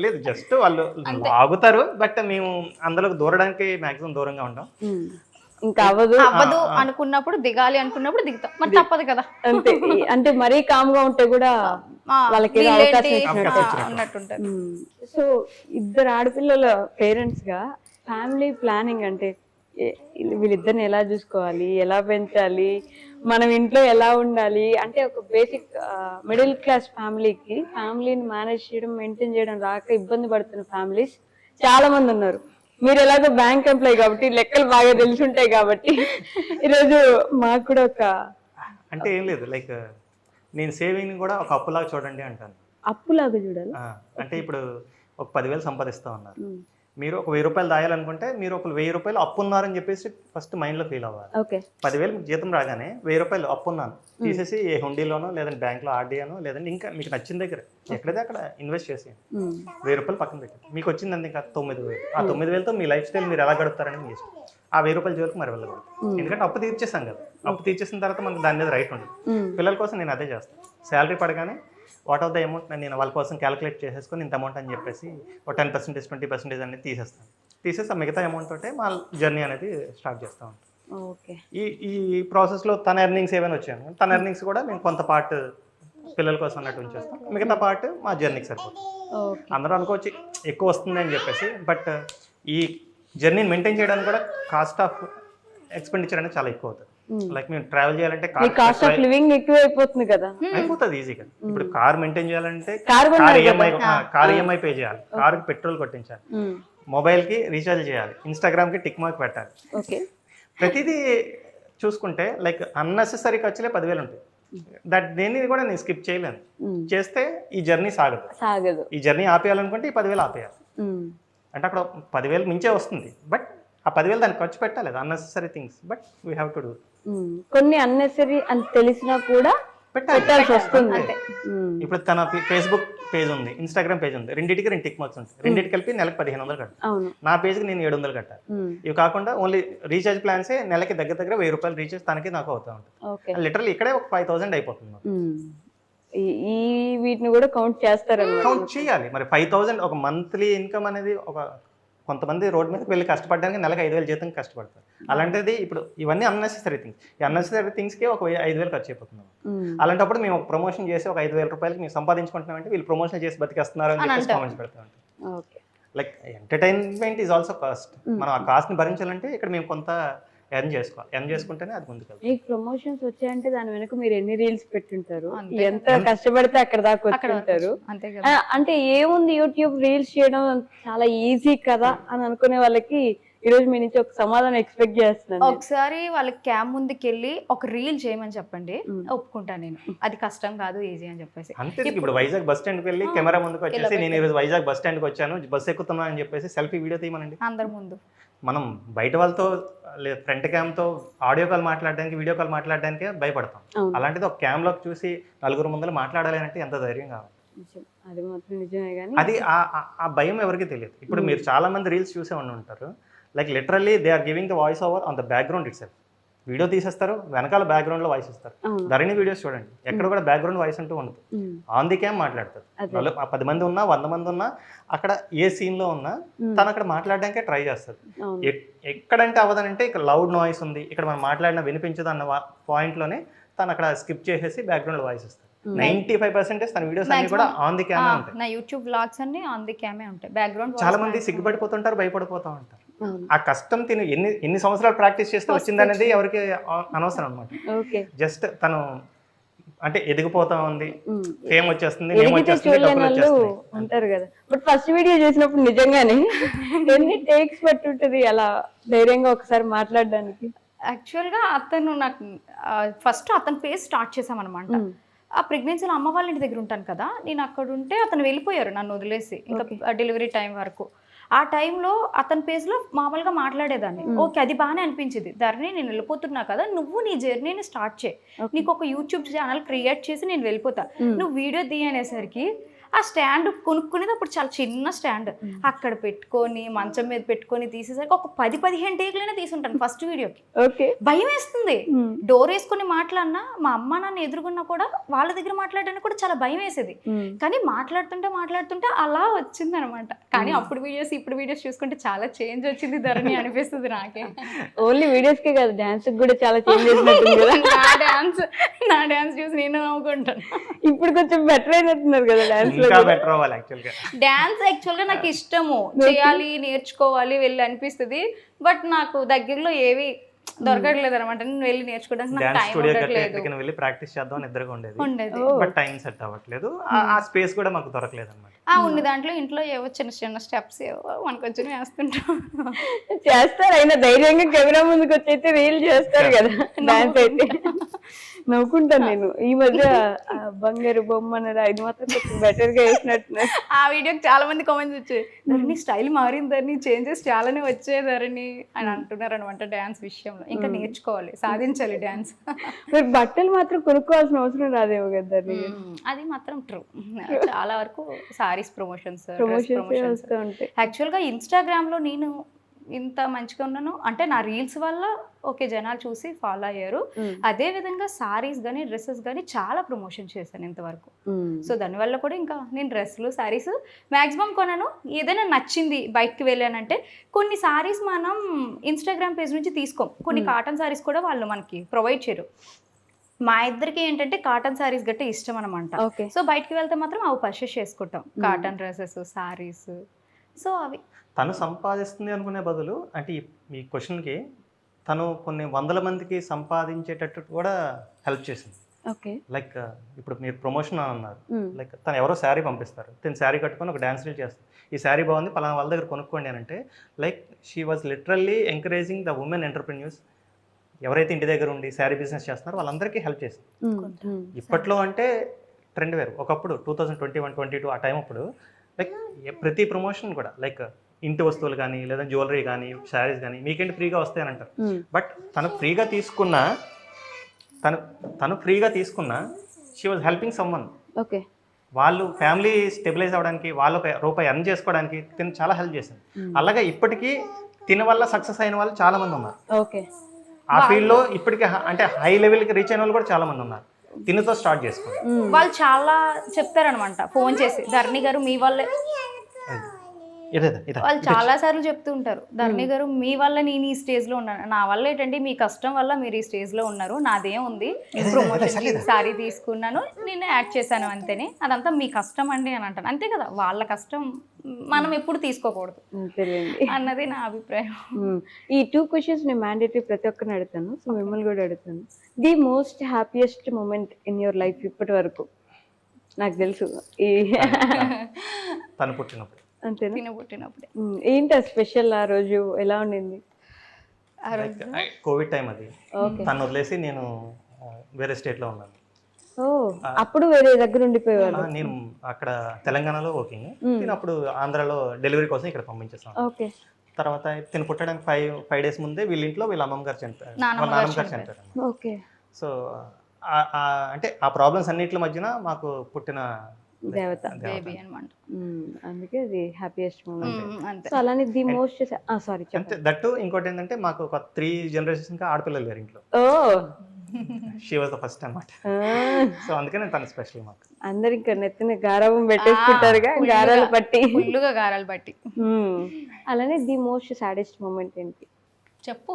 లేదు, జస్ట్ వాళ్ళు లాగుతారు, బట్ మేము అందులోకి దూరడానికి మాక్సిమం దూరంగా ఉంటాం. ఇంకా అవ్వదు అనుకున్నప్పుడు దిగాలి అనుకున్నప్పుడు దిగుతాం, మరి తప్పదు కదా. అంతే. అంటే మరీ కామ్ గా ఉంటే కూడా వాళ్ళకి అవకాశం ఉన్నట్టుంటది. సో ఇద్దరు ఆడపిల్లల పేరెంట్స్ గా ఫ్యామిలీ ప్లానింగ్ అంటే వీళ్ళిద్దరిని ఎలా చూసుకోవాలి, ఎలా పెంచాలి, మనం ఇంట్లో ఎలా ఉండాలి అంటే ఒక బేసిక్ మిడిల్ క్లాస్ ఫ్యామిలీకి ఫ్యామిలీని మేనేజ్ చేయడం, మెయింటైన్ చేయడం రాక ఇబ్బంది పడుతున్న ఫ్యామిలీస్ చాలా మంది ఉన్నారు. మీరు ఎలాగో బ్యాంక్ ఎంప్లాయీ కాబట్టి లెక్కలు బాగా తెలిసి ఉంటాయి కాబట్టి ఈరోజు మాకు కూడా ఒక అంటే ఏం లేదు, లైక్ నేను సేవింగ్ కూడా ఒక అప్పులాగా చూడండి అంటాను. అప్పులాగా చూడాలి అంటే ఇప్పుడు ఒక 10,000 సంపాదిస్తా ఉన్నారు, మీరు ఒక 1000 రూపాయలు దాయాలనుకుంటే మీరు ఒక 1000 రూపాయలు అప్పు ఉన్నారని చెప్పేసి ఫస్ట్ మైండ్లో ఫీల్ అవ్వాలి. 10,000 జీతం రాగానే 1000 రూపాయలు అప్పు ఉన్నాను తీసేసి ఏ హుండీలోనో లేదంటే బ్యాంక్లో ఆర్డీలోనో లేదంటే ఇంకా మీకు నచ్చిన దగ్గర ఎక్కడైతే అక్కడ ఇన్వెస్ట్ చేసి 1000 రూపాయలు పక్కన పెట్టండి. మీకు వచ్చిందండి ఇంకా 9,000. ఆ 9,000తో మీ లైఫ్ స్టైల్ మీరు ఎలా గడుపుతారని మీ ఇష్టం. ఆ 1000 రూపాయల జోలికి మరి వెళ్ళకూడదు, ఎందుకంటే అప్పు తీర్చేసాం కదా. అప్పు తీర్చేసిన తర్వాత మనకు దాని మీద రైట్ ఉండదు. పిల్లల కోసం నేను అదే చేస్తాను. శాలరీ పడగానే వాట్ ఆఫ్ ద అమౌంట్ నేను వాళ్ళ కోసం క్యాలిక్యులేట్ చేసేసుకొని ఇంత అమౌంట్ అని చెప్పేసి ఒక 10% 20% అనేది తీసేస్తాను. తీసేసి ఆ మిగతా అమౌంట్ తోటే మా జర్నీ అనేది స్టార్ట్ చేస్తూ ఉంటాం. ఈ ప్రాసెస్లో తన ఎర్నింగ్స్ ఏమైనా వచ్చాను, తన ఎర్నింగ్స్ కూడా మేము కొంత పార్ట్ పిల్లల కోసం అన్నట్టు ఉంచేస్తాం, మిగతా పార్ట్ మా జర్నీకి సరిపోతుంది. అందరూ అనుకోవచ్చు ఎక్కువ వస్తుంది అని చెప్పేసి, బట్ ఈ జర్నీని మెయింటైన్ చేయడానికి కూడా కాస్ట్ ఆఫ్ ఎక్స్పెండిచర్ అనేది చాలా ఎక్కువ అవుతుంది. లైక్ మేము ట్రావెల్ చేయాలంటే కాస్ట్ ఆఫ్ లివింగ్ ఎక్కువ అయిపోతుంది కదా, అయిపోతుంది ఈజీగా. ఇప్పుడు కార్ మెయింటైన్ చేయాలంటే కార్ ఈఎంఐ పే చేయాలి, కార్కి పెట్రోల్ కొట్టించాలి, మొబైల్కి రీఛార్జ్ చేయాలి, ఇన్స్టాగ్రామ్కి టిక్ మార్క్ పెట్టాలి. ప్రతిదీ చూసుకుంటే లైక్ అన్నెసెసరీ ఖర్చులే 10,000 ఉంటాయి. దేన్ని కూడా నేను స్కిప్ చేయలేను. చేస్తే ఈ జర్నీ సాగదు. ఈ జర్నీ ఆపేయాలనుకుంటే ఈ 10,000 ఆపేయాలి. అంటే అక్కడ 10,000 మించే వస్తుంది, బట్ ఆ 10,000 దానికి ఖర్చు పెట్టలేదు unnecessary things, but we have to do. కొన్ని అన్నెసరీ అని తెలిసినా కూడా పెట్టాల్సి వస్తుంది. ఇప్పుడు తన ఫేస్బుక్ పేజ్ ఉంది, ఇన్స్టాగ్రామ్ పేజ్ ఉంది, రెండింటికి 2 టిక్ మార్క్స్ ఉంటాయి. రెండింటికి కలిపి నెలకు 1,500 కట్టాలి. నా పేజ్కి నేను 700 కట్టాలి. ఇవి కాకుండా ఓన్లీ రీఛార్జ్ ప్లాన్సే నెలకి దగ్గర 1,000 రూపాయలు రీఛార్జ్ తనకి నాకు అవుతా ఉంటుంది. లిటరల్లీ ఇక్కడే ఒక 5,000 అయిపోతుంది. ఈ వీటిని కూడా కౌంట్ చేస్తారు, కౌంట్ చేయాలి. మరి 5,000 ఒక మంత్లీ ఇన్కమ్ అనేది ఒక కొంతమంది రోడ్ మీదకి వెళ్ళి కష్టపడడానికి నెలకు 5,000 జీతం కష్టపడతారు. అలాంటిది ఇప్పుడు ఇవన్నీ అన్నెసెసరీ థింగ్స్. ఈ అన్నెసెసరీ థింగ్స్కి ఒక 5,000 ఖర్చు అయిపోతున్నాం. అలాంటప్పుడు మేము ఒక ప్రమోషన్ చేసి ఒక 5,000 రూపాయలకి మేము సంపాదించుకుంటున్నామంటే వీళ్ళు ప్రమోషన్ చేసి బతికేస్తున్నారు అని చెప్పేసి కామెంట్స్ పెడతా ఉంటాం. Like entertainment is also cost. మనం ఆ కాస్ట్ని భరించాలంటే ఇక్కడ మేము కొంత ఎర్న్ చేసుకోవాలి. ఎర్న్ చేసుకుంటేనే అది ముందుకు వెళ్తాం. మీకు ప్రమోషన్స్ వచ్చాయంటే దాని వెనక మీరు ఎన్ని రీల్స్ పెట్టుంటారు, ఎంత కష్టపడితే అక్కడ దాకా వచ్చుంటారు. అంటే ఏముంది యూట్యూబ్ రీల్స్ చేయడం చాలా ఈజీ కదా అని అనుకునే వాళ్ళకి ఈ రోజు మీ నుంచి ఒక సమాధానం ఎక్స్పెక్ట్ చేస్తున్నాను. ఒకసారి వాళ్ళకి క్యామ్ ముందుకి వెళ్ళి ఒక రీల్ చేయమని చెప్పండి, ఒప్పుకుంటా నేను. అది కష్టం కాదు, ఈజీ అని చెప్పేసి. అంతే. ఇప్పుడు వైజాగ్ బస్ స్టాండ్కి వెళ్ళి కెమెరా ముందుకు వచ్చేసి నేను ఈరోజు వైజాగ్ బస్ స్టాండ్కి వచ్చాను, బస్ ఎక్కుతున్నా అని చెప్పేసి సెల్ఫీ వీడియో తీయమనండి అందరి ముందు. మనం బయట వాళ్ళతో ఫ్రంట్ క్యామ్తో ఆడియో కాల్ మాట్లాడడానికి, వీడియో కాల్ మాట్లాడడానికి భయపడతాం. అలాంటిది ఒక క్యామ్లోకి చూసి నలుగురు ముందు మాట్లాడాలి అంటే ఎంత ధైర్యం కావాలి. అది మాత్రం నిజమే. కానీ అది ఆ భయం ఎవరికి తెలియదు. ఇప్పుడు మీరు చాలా మంది రీల్స్ చూసే ఉండి ఉంటారు. Like literally they are giving the voice over on the background itself. Video తీసేస్తారు, వెనకాల బ్యాక్గ్రౌండ్లో వాయిస్ ఇస్తారు. ధరణి వీడియోస్ చూడండి, ఎక్కడ కూడా బ్యాక్గ్రౌండ్ వాయిస్ అంటూ ఉండదు. ఆన్ ది క్యామ్ మాట్లాడతారు. 10 మంది ఉన్నా 100 మంది ఉన్నా అక్కడ ఏ సీన్లో ఉన్నా తను అక్కడ మాట్లాడడానికే ట్రై చేస్తారు. ఎక్కడంటే అవ్వదనంటే ఇక్కడ లౌడ్ నాయిస్ ఉంది, ఇక్కడ మనం మాట్లాడిన వినిపించదు అన్న పాయింట్లోనే తను అక్కడ స్కిప్ చేసేసి బ్యాక్గ్రౌండ్ వాయిస్ ఇస్తారు. 95% తన వీడియోస్ అన్ని కూడా ఆన్ ది క్యామే ఉంటాయి. నా యూట్యూబ్ వ్లాగ్స్ అన్ని ఆన్ ది క్యామే ఉంటాయి. బ్యాక్గ్రౌండ్ చాలా మంది సిగ్గుపడిపోతుంటారు, భయపడిపోతూ ఉంటారు. ఆ కష్టం తిని ఎన్ని సంవత్సరాలు ప్రాక్టీస్ చేస్తే వచ్చిందనేది ఎవరికి అనవసరం అనమాట. జస్ట్ తను అంటే ఎదిగిపోతా ఉంది, ఫేమ్ వచ్చేస్తుంది, నేమ్ వచ్చేస్తుంది, డబ్బులు వచ్చేస్తుంది ఉంటారు కదా. బట్ ఫస్ట్ వీడియో చేసినప్పుడు నిజంగానే ఎన్ని టేక్స్ పట్టుంటది అలా ధైర్యంగా ఒకసారి మాట్లాడడానికి? యాక్చువల్గా అతను నాకు ఫస్ట్ అతని పేజ్ స్టార్ట్ చేసామన్నమాట. ఆ ప్రెగ్నెన్సీలో అమ్మ వాళ్ళ ఇంటి దగ్గర ఉంటాను కదా, నేను అక్కడ ఉంటే అతను వెళ్ళిపోయారు నన్ను వదిలేసి, ఇంకా డెలివరీ టైం వరకు. ఆ టైంలో అతని పేజ్లో మామూలుగా మాట్లాడేదాన్ని. ఓకే, అది బాగానే అనిపించింది. ధరణి నేను వెళ్ళిపోతున్నా కదా, నువ్వు నీ జర్నీని స్టార్ట్ చేయి, నీకు ఒక యూట్యూబ్ ఛానల్ క్రియేట్ చేసి నేను వెళ్ళిపోతా, నువ్వు వీడియో తీయనేసరికి ఆ స్టాండ్ కొనుక్కునేది అప్పుడు చాలా చిన్న స్టాండ్, అక్కడ పెట్టుకొని మంచం మీద పెట్టుకొని తీసేసరికి ఒక 10-15 టేకులైనా తీసుంటాను ఫస్ట్ వీడియోకి. ఓకే. భయం వేస్తుంది, డోర్ వేసుకొని మాట్లాడినా మా అమ్మ నాన్న ఎదురుగున్నా కూడా వాళ్ళ దగ్గర మాట్లాడడానికి కూడా చాలా భయం వేసేది. కానీ మాట్లాడుతుంటే అలా వచ్చింది అనమాట. కానీ అప్పుడు వీడియోస్ ఇప్పుడు వీడియోస్ చూసుకుంటే చాలా చేంజ్ వచ్చింది ధరణి అనిపిస్తుంది నాకే. ఓన్లీ వీడియోస్ కే కాదు, డాన్స్ కూడా చాలా చేంజ్ చేసినట్టుంది కదా. నా డాన్స్ చూసి నేను నవ్వుకుంటాను. ఇప్పుడు కొంచెం బెటర్ అయినట్టున్నారు కదా డాన్స్. ఇంకా బెటర్ అవ్వాలి యాక్చువల్గా. డాన్స్ యాక్చువల్గా నాకు ఇష్టము, చేయాలి నేర్చుకోవాలి వెళ్ళి అనిపిస్తుంది. బట్ నాకు దగ్గరలో ఏవి దొరకట్లేదు అనమాట. నేను వెళ్ళి నేర్చుకోవడానికి నాకు టైం ఉండట్లేదు. వెళ్ళి ప్రాక్టీస్ చేద్దాం అని ఇద్దరుగా ఉండేది, బట్ టైం సెట్ అవ్వట్లేదు, ఆ స్పేస్ కూడా మాకు దొరకలేదు అనమాట. ఉన్న దాంట్లో ఇంట్లో ఏవో చిన్న చిన్న స్టెప్స్ ఏవో మనకు వచ్చి వేస్తుంటాం. చేస్తారు అయినా ధైర్యంగా కెమెరా ముందుకు వచ్చి అయితే రీల్ చేస్తారు కదా డాన్స్ అయితే. నవ్వుకుంటాను నేను. ఈ మధ్య బంగారు బొమ్మ అన్నారు, ఇది మాత్రం కొంచెం బెటర్ గా వేసినట్టున్నారు. ఆ వీడియోకి చాలా మంది కామెంట్స్ వచ్చాయి, ధరణి స్టైల్ మారిందని, చేంజెస్ చాలానే వచ్చేదారని అని అంటున్నారు అనమాట డాన్స్ విషయంలో. ఇంకా నేర్చుకోవాలి, సాధించాలి డాన్స్. మరి బట్టలు మాత్రం కొనుక్కోవాల్సిన అవసరం రాదేమో కదా. అది మాత్రం ట్రూ. చాలా వరకు సారీస్ ప్రమోషన్స్ వస్తూ ఉంటాయి. యాక్చువల్గా ఇన్స్టాగ్రామ్లో నేను ఇంత మంచిగా ఉన్నాను అంటే నా రీల్స్ వల్ల ఓకే జనాలు చూసి ఫాలో అయ్యారు. అదే విధంగా సారీస్ కానీ డ్రెస్సెస్ కానీ చాలా ప్రమోషన్ చేశాను ఇంతవరకు. సో దానివల్ల కూడా ఇంకా నేను డ్రెస్సులు సారీస్ మ్యాక్సిమం కొనను. ఏదైనా నచ్చింది బయటకు వెళ్ళానంటే కొన్ని సారీస్ మనం ఇన్స్టాగ్రామ్ పేజ్ నుంచి తీసుకోం, కొన్ని కాటన్ సారీస్ కూడా వాళ్ళు మనకి ప్రొవైడ్ చేయరు. మా ఇద్దరికి ఏంటంటే కాటన్ సారీస్ గట్టే ఇష్టం అనమాట. సో బయటకు వెళ్తే మాత్రం అవి పర్చేస్ చేసుకుంటాం, కాటన్ డ్రెస్సెస్ సారీస్. సో అవి తను సంపాదిస్తుంది అనుకునే బదులు అంటే ఈ క్వశ్చన్కి తను కొన్ని 100 మందికి సంపాదించేటట్టు కూడా హెల్ప్ చేసింది. లైక్ ఇప్పుడు మీరు ప్రమోషన్ అన్నారు, లైక్ తను ఎవరో శారీ పంపిస్తారు, తను శారీ కట్టుకొని ఒక డ్యాన్స్ రీల్ చేస్తారు, ఈ శారీ బాగుంది పలానా వాళ్ళ దగ్గర కొనుక్కోండి అని అంటే, like she was literally encouraging the women entrepreneurs. ఎవరైతే ఇంటి దగ్గర ఉండి శారీ బిజినెస్ చేస్తున్నారో వాళ్ళందరికీ హెల్ప్ చేస్తుంది. ఇప్పట్లో అంటే ట్రెండ్ వేరు. ఒకప్పుడు 2021-22 ఆ టైం అప్పుడు లైక్ ప్రతి ప్రమోషన్ కూడా లైక్ ఇంటి వస్తువులు కానీ లేదా జ్యువెలరీ కానీ శారీస్ కానీ మీకేంటి ఫ్రీగా వస్తాయని అంటారు. బట్ తను ఫ్రీగా తీసుకున్న షీ వాజ్ హెల్పింగ్ సమ్వన్. వాళ్ళు ఫ్యామిలీ స్టెబిలైజ్ అవ్వడానికి, వాళ్ళ రూపాయి ఎర్న్ చేసుకోవడానికి తిను చాలా హెల్ప్ చేసింది. అలాగే ఇప్పటికీ తిన వల్ల సక్సెస్ అయిన వాళ్ళు చాలా మంది ఉన్నారు. ఆ ఫీల్డ్లో ఇప్పటికీ అంటే హై లెవెల్కి రీచ్ అయిన వాళ్ళు కూడా చాలా మంది ఉన్నారు. తినతో స్టార్ట్ చేసుకోండి. వాళ్ళు చాలా చెప్తారనమాట ఫోన్ చేసి, ధరణి గారు మీ వల్లే, వాళ్ళు చాలా సార్లు చెప్తూ ఉంటారు, ధరణి గారు మీ వల్ల నేను ఈ స్టేజ్ లో ఉన్నాను, నా వల్ల ఏంటంటే మీ కష్టం వల్ల మీరు ఈ స్టేజ్ లో ఉన్నారు, నాదేం ఉంది ప్రమోషన్ సారీ తీసుకున్నాను నేను యాడ్ చేశాను అంతేనే, అదంతా మీ కష్టం అండి అని అంటాను. అంతే కదా, వాళ్ళ కష్టం మనం ఎప్పుడు తీసుకోకూడదు అన్నది నా అభిప్రాయం. ఈ 2 క్వశ్చన్స్ నేను మ్యాండేటరీ ప్రతి ఒక్కరిని అడుగుతాను, సో మిమ్మల్ని కూడా అడుగుతాను. The most happiest moment in your life ఇప్పటి వరకు? నాకు తెలుసు తను పుట్టినప్పుడు. అంతేనా? పుట్టినప్పుడే. ఏంటి స్పెషల్ ఆ రోజు, ఎలా ఉండింది? కోవిడ్ టైం అది, తను వదిలేసి నేను వేరే స్టేట్లో ఉన్నాను. అప్పుడు వేరే దగ్గర ఉండిపోయేవాళ్ళు. నేను అక్కడ తెలంగాణలో వర్కింగ్, నేను అప్పుడు ఆంధ్రాలో డెలివరీ కోసం ఇక్కడ పంపించేసాను. తర్వాత తిను పుట్టడానికి 5 days ముందే వీళ్ళ ఇంట్లో వీళ్ళ అమ్మమ్మ గారు చనిపోయారు, వాళ్ళ నాన్నమ్మ గారు చనిపోయారు. సో అంటే ఆ ప్రాబ్లమ్స్ అన్నింటి మధ్యన మాకు పుట్టిన దేవత బేబీ అన్నమాట. అందుకే అది హ్యాపీయెస్ట్ మూమెంట్. సో అలానే ది మోస్ట్ సారీ అంటే దట్టు ఇంకోటి ఏంటంటే మాకు ఒక 3 generations ఆడపిల్లలు లేరు ఇంట్లో. షీ వాజ్ ద ఫస్ట్ అన్నమాట. సో అందుకనే తన స్పెషల్ మాకు. అందరు ఇంకా నెత్తిన గారాబం పెట్టేసుకుంటారుగా, గారాలు పట్టి, ఫుల్లుగా గారాలు పట్టి. అలానే ది మోస్ట్ సాడెస్ట్ మూమెంట్ ఏంటి చెప్పు?